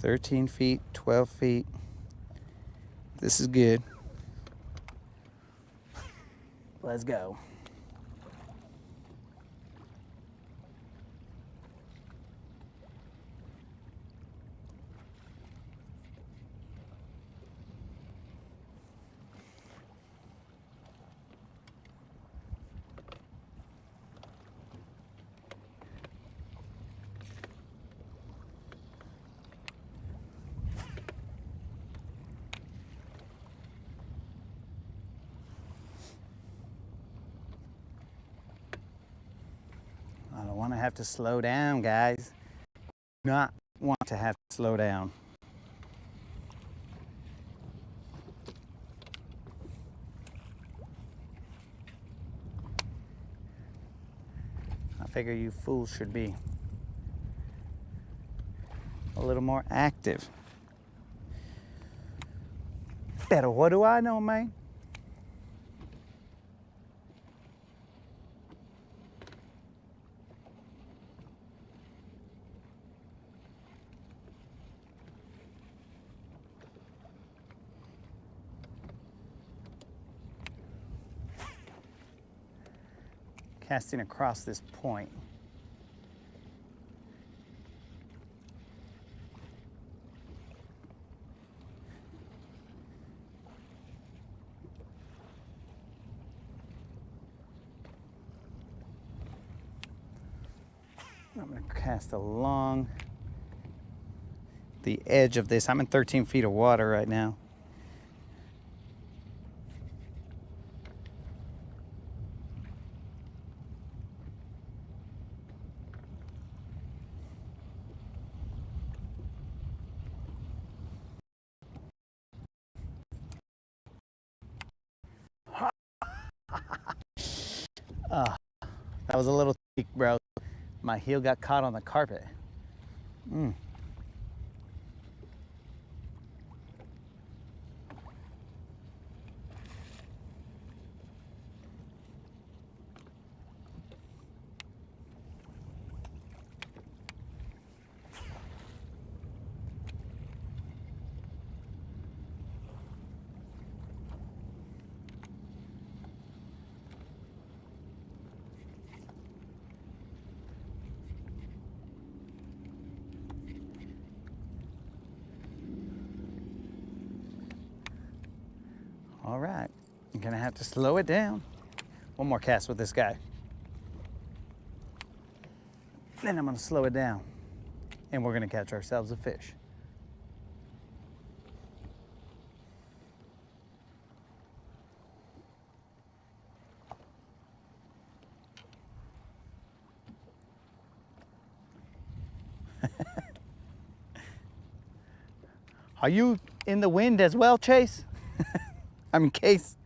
$13 feet, 12 feet. This is good. Let's go. I don't want to have to slow down, guys. Do not want to have to slow down. I figure you fools should be a little more active. Pero what do I know, man? casting across this point. I'm going to cast along the edge of this. I'm in 13 feet of water right now. That was a little tweak, bro. My heel got caught on the carpet. All right, I'm gonna have to slow it down. One more cast with this guy. Then I'm gonna slow it down and we're gonna catch ourselves a fish. Are you in the wind as well, Chase? I mean, Case.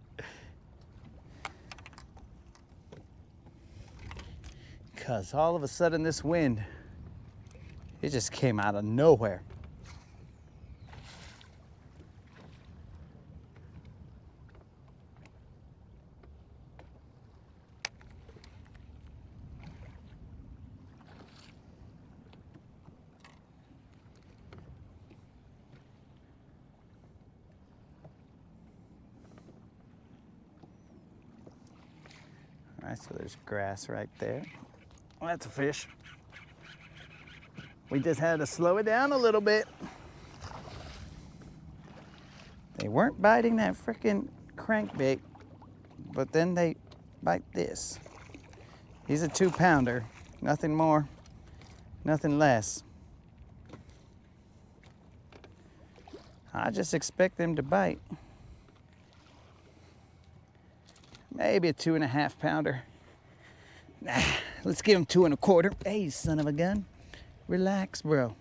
Because all of a sudden this wind, it just came out of nowhere. All right, so there's grass right there. Well, that's a fish. We just had to slow it down a little bit. They weren't biting that freaking crankbait, but then they bite this. He's a 2-pounder, nothing more, nothing less. I just expect them to bite. Maybe a 2.5-pounder. Nah, let's give him 2 1/4. Hey, son of a gun. Relax, bro.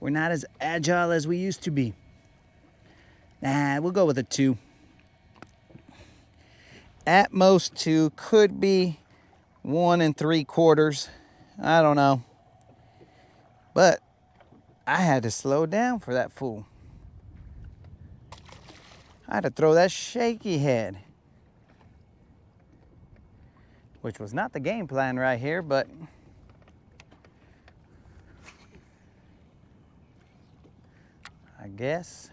We're not as agile as we used to be. Nah, we'll go with a 2. At most 2, could be 1 3/4. I don't know. But I had to slow down for that fool. I had to throw that shaky head. Which was not the game plan right here, but I guess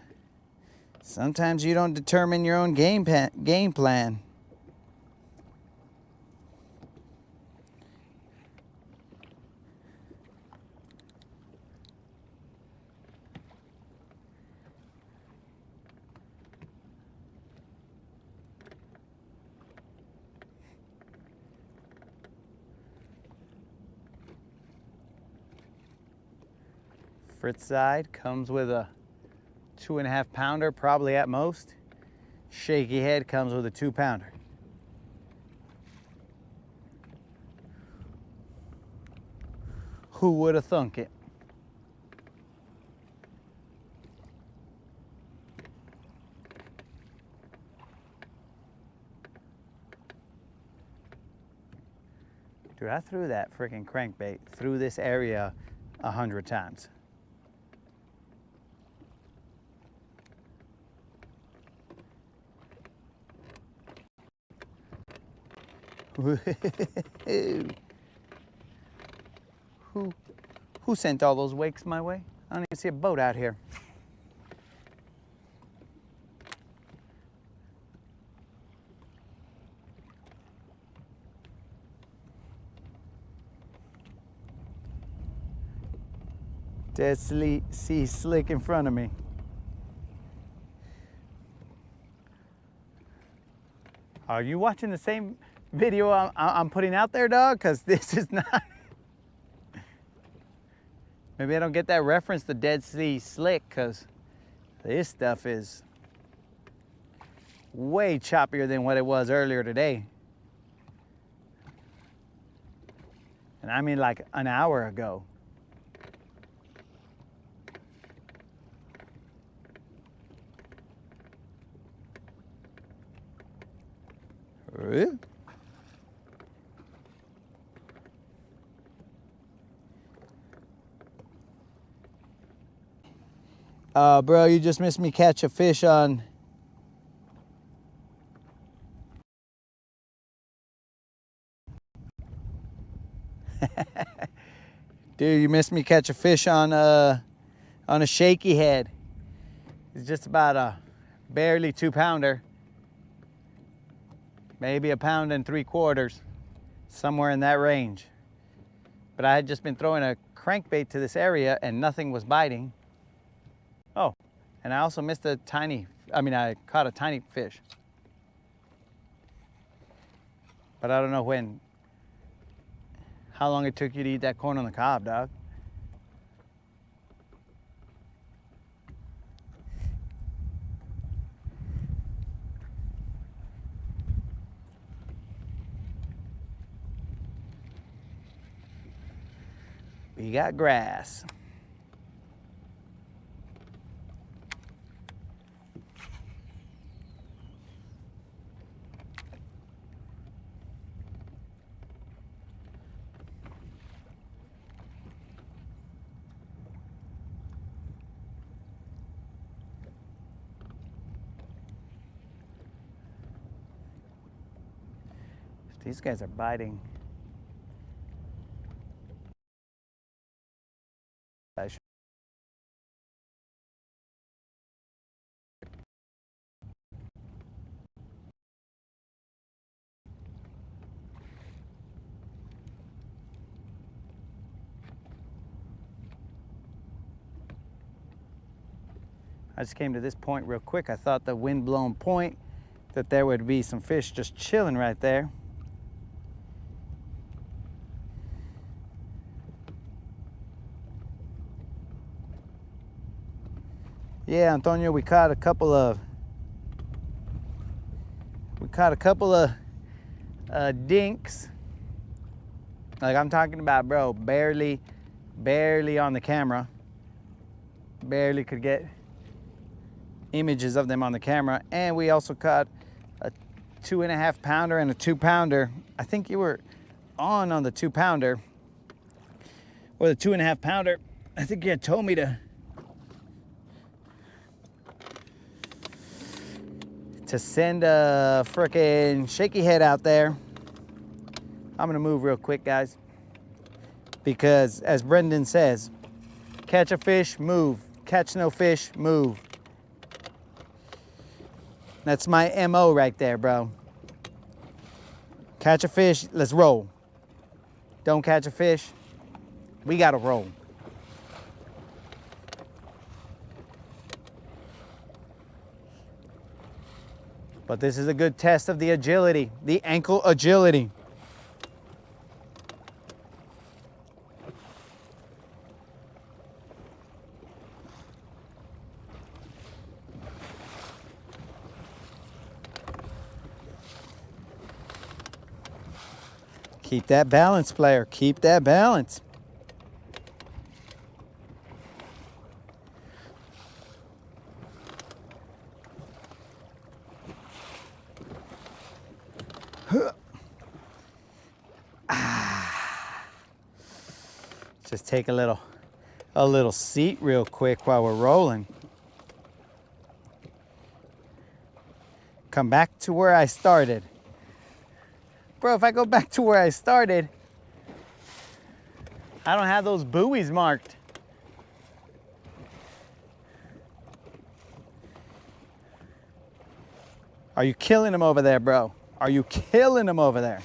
sometimes you don't determine your own game plan. Fritz side comes with a 2.5-pounder, probably at most. Shaky head comes with a 2-pounder. Who would have thunk it? Dude, I threw that freaking crankbait through this area 100 times. Who sent all those wakes my way? I don't even see a boat out here. Dead sea slick in front of me. Are you watching the same video I'm putting out there, dog? Because this is not. Maybe I don't get that reference to Dead Sea Slick, because this stuff is way choppier than what it was earlier today. And I mean like an hour ago. Really? Bro, you just missed me catch a fish on. Dude, you missed me catch a fish on a shaky head. It's just about a barely 2-pounder. Maybe 1.75 pounds, somewhere in that range. But I had just been throwing a crankbait to this area and nothing was biting. Oh, and I also missed I caught a tiny fish. But I don't know how long it took you to eat that corn on the cob, dog. We got grass. These guys are biting. I just came to this point real quick. I thought the wind-blown point that there would be some fish just chilling right there. Yeah, Antonio, we caught a couple of dinks. Like I'm talking about, bro, barely on the camera. Barely could get images of them on the camera. And we also caught a 2.5 pounder and a 2 pounder. I think you were on the 2 pounder or the 2.5 pounder. I think you had told me to send a frickin' shaky head out there. I'm gonna move real quick, guys, because as Brendan says, catch a fish, move. Catch no fish, move. That's my MO right there, bro. Catch a fish, let's roll. Don't catch a fish, we gotta roll. But this is a good test of the agility, the ankle agility. Keep that balance, player. Keep that balance. Just take a little seat real quick while we're rolling. Come back to where I started. Bro, if I go back to where I started, I don't have those buoys marked. Are you killing them over there, bro? Are you killing them over there?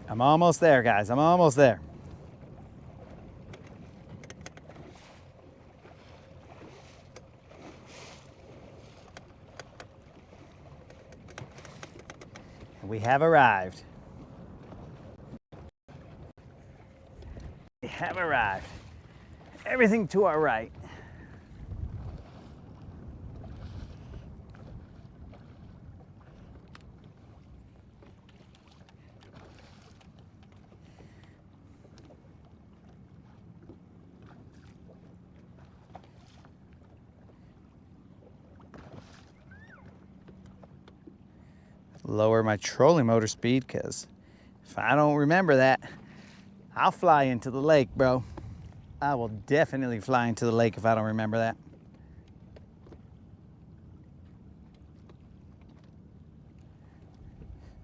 I'm almost there, guys. I'm almost there. We have arrived. We have arrived. Everything to our right. Lower my trolling motor speed, because if I don't remember that, I'll fly into the lake, bro. I will definitely fly into the lake if I don't remember that.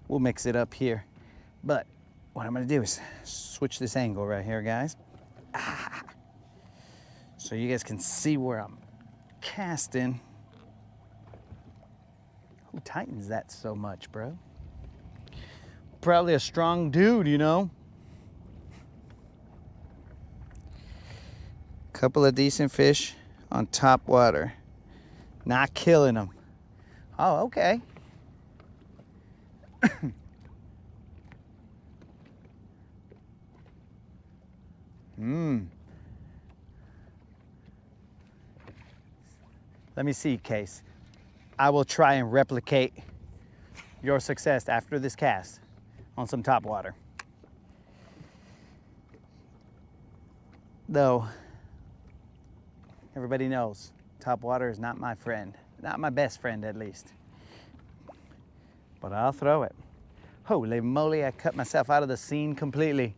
We'll mix it up here. But what I'm gonna do is switch this angle right here, guys. So you guys can see where I'm casting. Who tightens that so much, bro? Probably a strong dude, you know? Couple of decent fish on top water. Not killing them. Oh, okay. Let me see, Case. I will try and replicate your success after this cast on some top water. Though, everybody knows top water is not my friend. Not my best friend, at least. But I'll throw it. Holy moly, I cut myself out of the scene completely.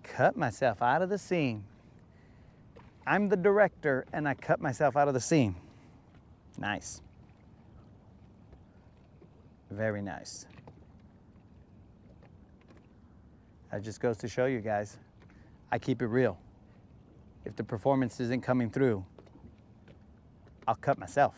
Cut myself out of the scene. I'm the director and I cut myself out of the scene. Nice. Very nice. That just goes to show you guys, I keep it real. If the performance isn't coming through, I'll cut myself.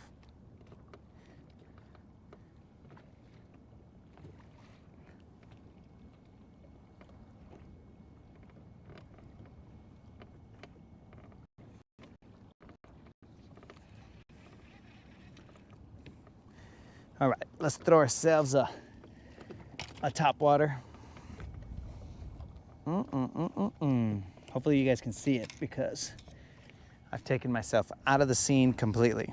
All right, let's throw ourselves a top water. Hopefully you guys can see it because I've taken myself out of the scene completely.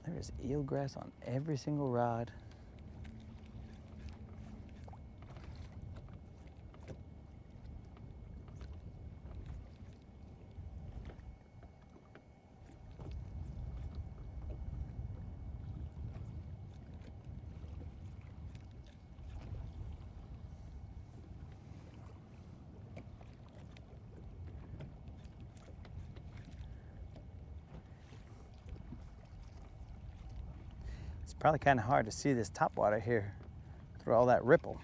There is eelgrass on every single rod. It's probably kind of hard to see this top water here through all that ripple.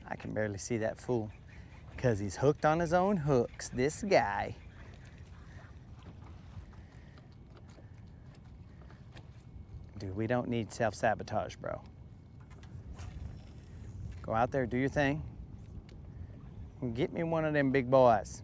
I can barely see that fool because he's hooked on his own hooks, this guy. Dude, we don't need self-sabotage, bro. Go out there, do your thing, and get me one of them big boys.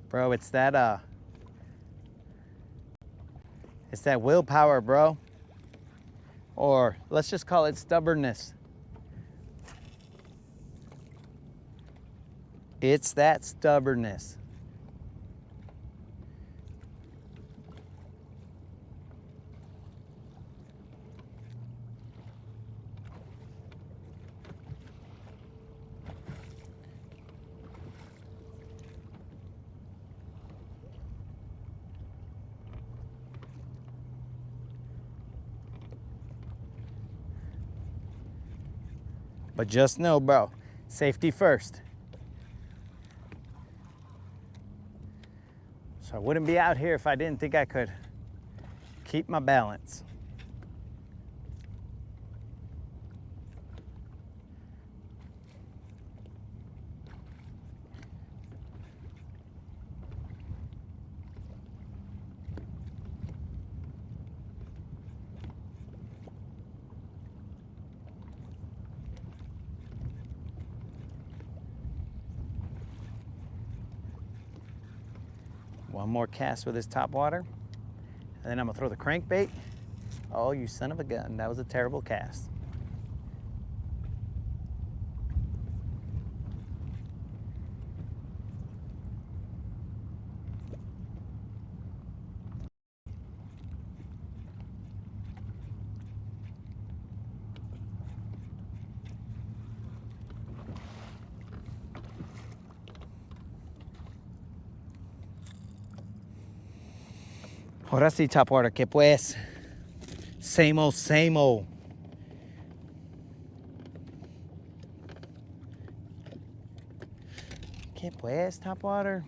Bro, it's that willpower, bro. Or let's just call it stubbornness. It's that stubbornness. But just know, bro, safety first. So I wouldn't be out here if I didn't think I could keep my balance. One more cast with this top water, and then I'm gonna throw the crankbait. Oh, you son of a gun, that was a terrible cast. Ahora sí, top water, que pues. Same old, same old. Que pues, top water.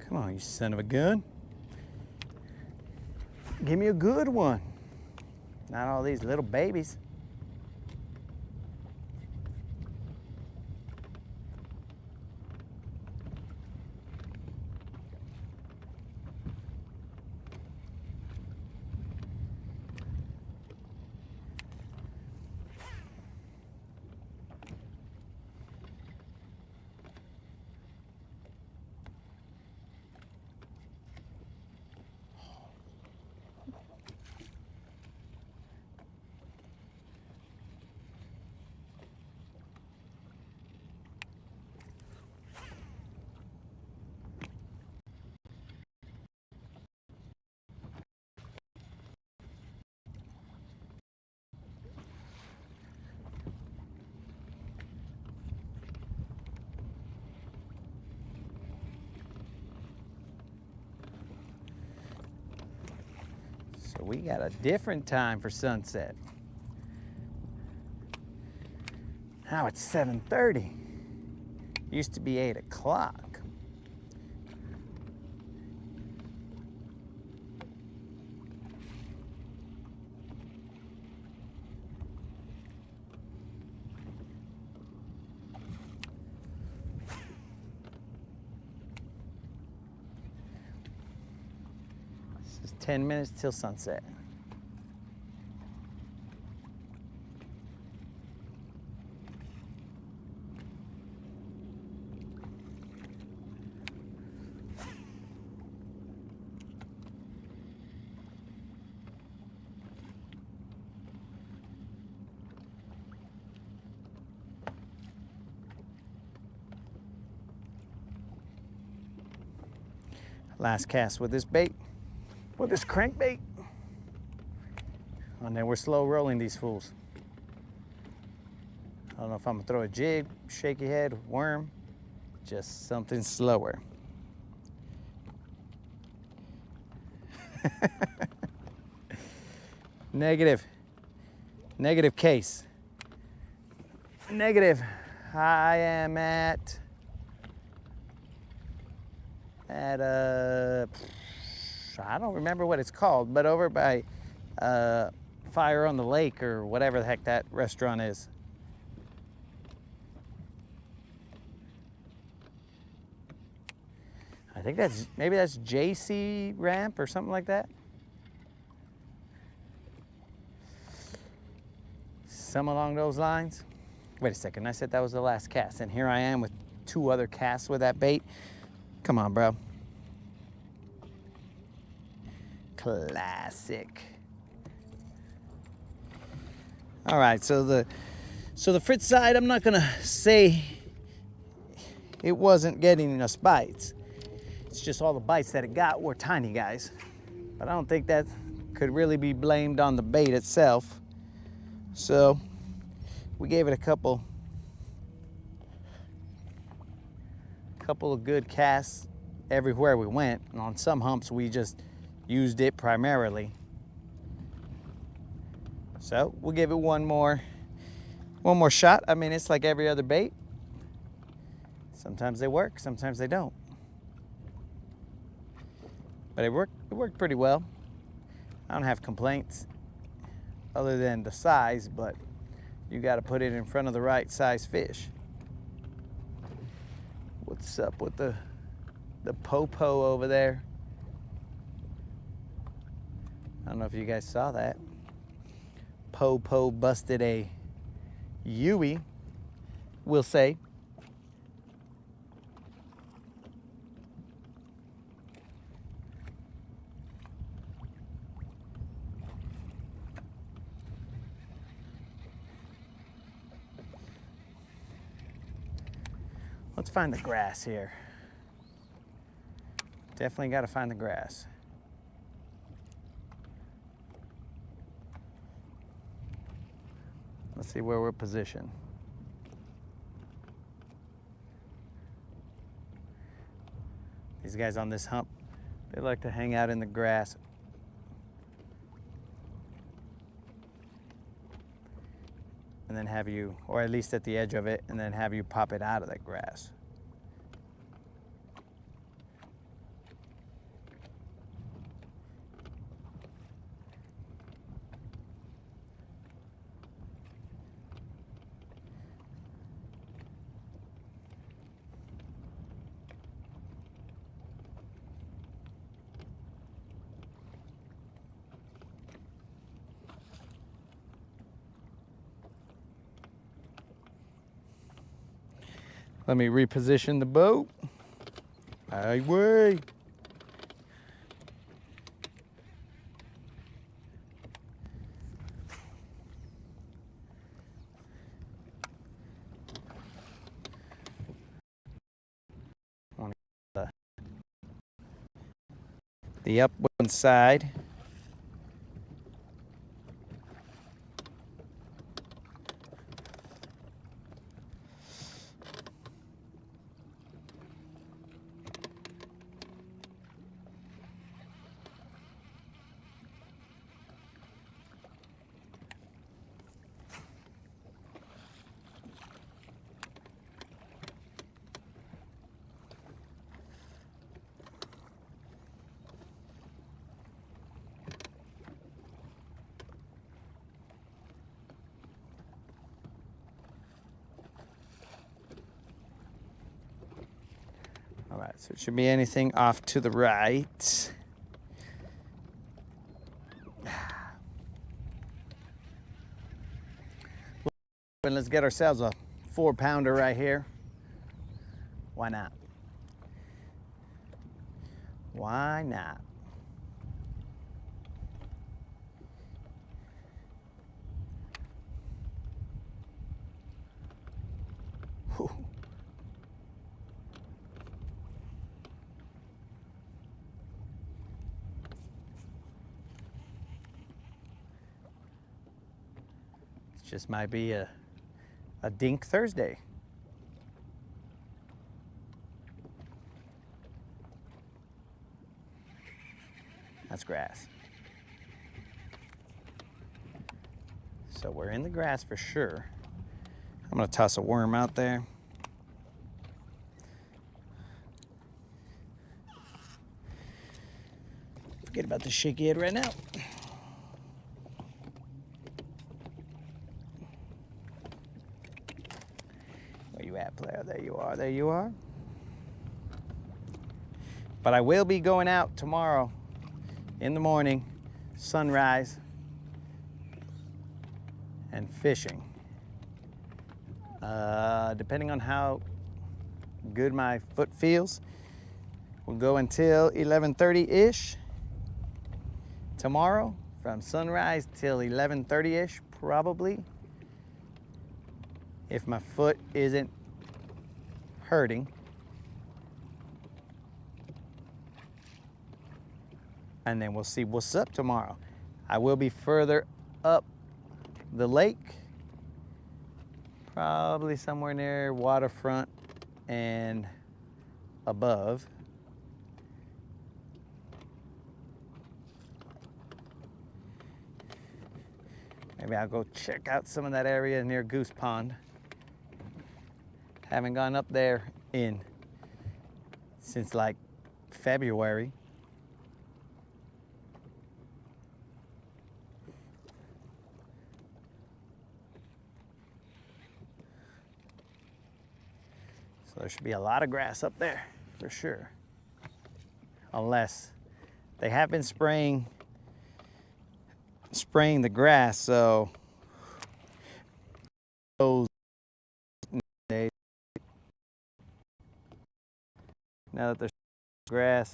Come on, you son of a gun. Give me a good one. Not all these little babies. So we got a different time for sunset. Now it's 7:30. Used to be 8 o'clock. This is 10 minutes till sunset. Last cast with this bait, with this crankbait. And then we're slow rolling these fools. I don't know if I'm gonna throw a jig, shaky head, worm, just something slower. Negative. Negative case. Negative. I am at I don't remember what it's called, but over by Fire on the Lake or whatever the heck that restaurant is. I think maybe that's JC Ramp or something like that. Some along those lines. Wait a second, I said that was the last cast, and here I am with 2 other casts with that bait. Come on, bro. Classic. All right, so the Fritz side, I'm not gonna say it wasn't getting us bites. It's just all the bites that it got were tiny guys. But I don't think that could really be blamed on the bait itself. So we gave it a couple of good casts everywhere we went. And on some humps, we just used it primarily. So we'll give it one more shot. I mean, it's like every other bait. Sometimes they work, sometimes they don't. But it worked pretty well. I don't have complaints other than the size, but you got to put it in front of the right size fish. What's up with the popo over there? I don't know if you guys saw that. Popo busted a Yui, we'll say. Let's find the grass here. Definitely got to find the grass. Let's see where we're positioned. These guys on this hump, they like to hang out in the grass. And then have you, or at least at the edge of it, and then have you pop it out of that grass. Let me reposition the boat. Aye, way. On the up one side. All right, so it should be anything off to the right. And let's get ourselves a 4-pounder right here. Why not? Why not? Whew. Just might be a Dink Thursday. That's grass. So we're in the grass for sure. I'm gonna toss a worm out there. Forget about the shaky head right now. Where you at, player? There you are, there you are. But I will be going out tomorrow in the morning, sunrise, and fishing. Depending on how good my foot feels, we'll go until 11:30-ish tomorrow, from sunrise till 11:30-ish probably, if my foot isn't hurting. And then we'll see what's up tomorrow. I will be further up the lake, probably somewhere near waterfront and above. Maybe I'll go check out some of that area near Goose Pond. Haven't gone up there since like February. So there should be a lot of grass up there for sure. Unless they have been spraying the grass, so those days, now that there's grass,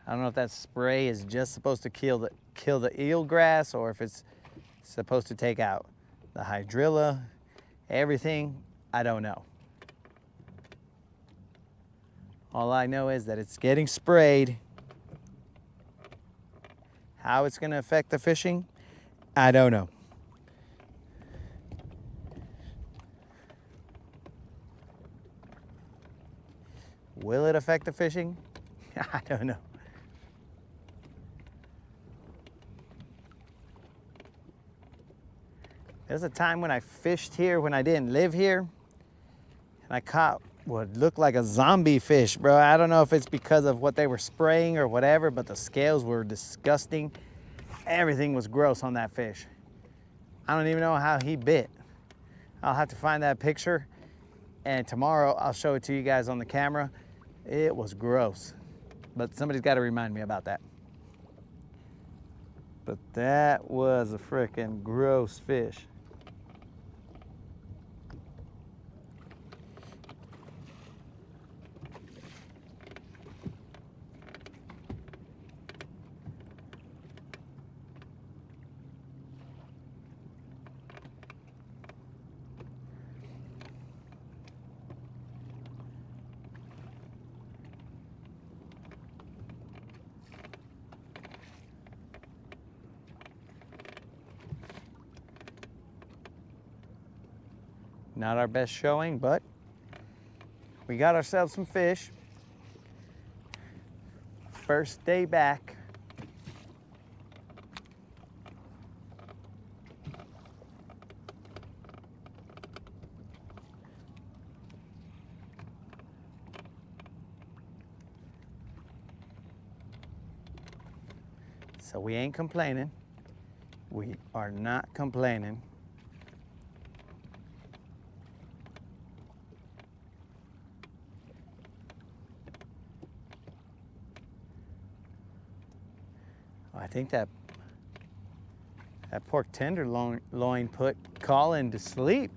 I don't know if that spray is just supposed to kill the eelgrass, or if it's supposed to take out the hydrilla, everything. I don't know. All I know is that it's getting sprayed. How it's going to affect the fishing, I don't know. Will it affect the fishing? I don't know. There's a time when I fished here when I didn't live here, and I caught what looked like a zombie fish, bro. I don't know if it's because of what they were spraying or whatever, but the scales were disgusting. Everything was gross on that fish. I don't even know how he bit. I'll have to find that picture, and tomorrow I'll show it to you guys on the camera. It was gross, but somebody's got to remind me about that. But that was a freaking gross fish. Not our best showing, but we got ourselves some fish. First day back. So we ain't complaining. We are not complaining. I think that pork tenderloin put Colin to sleep.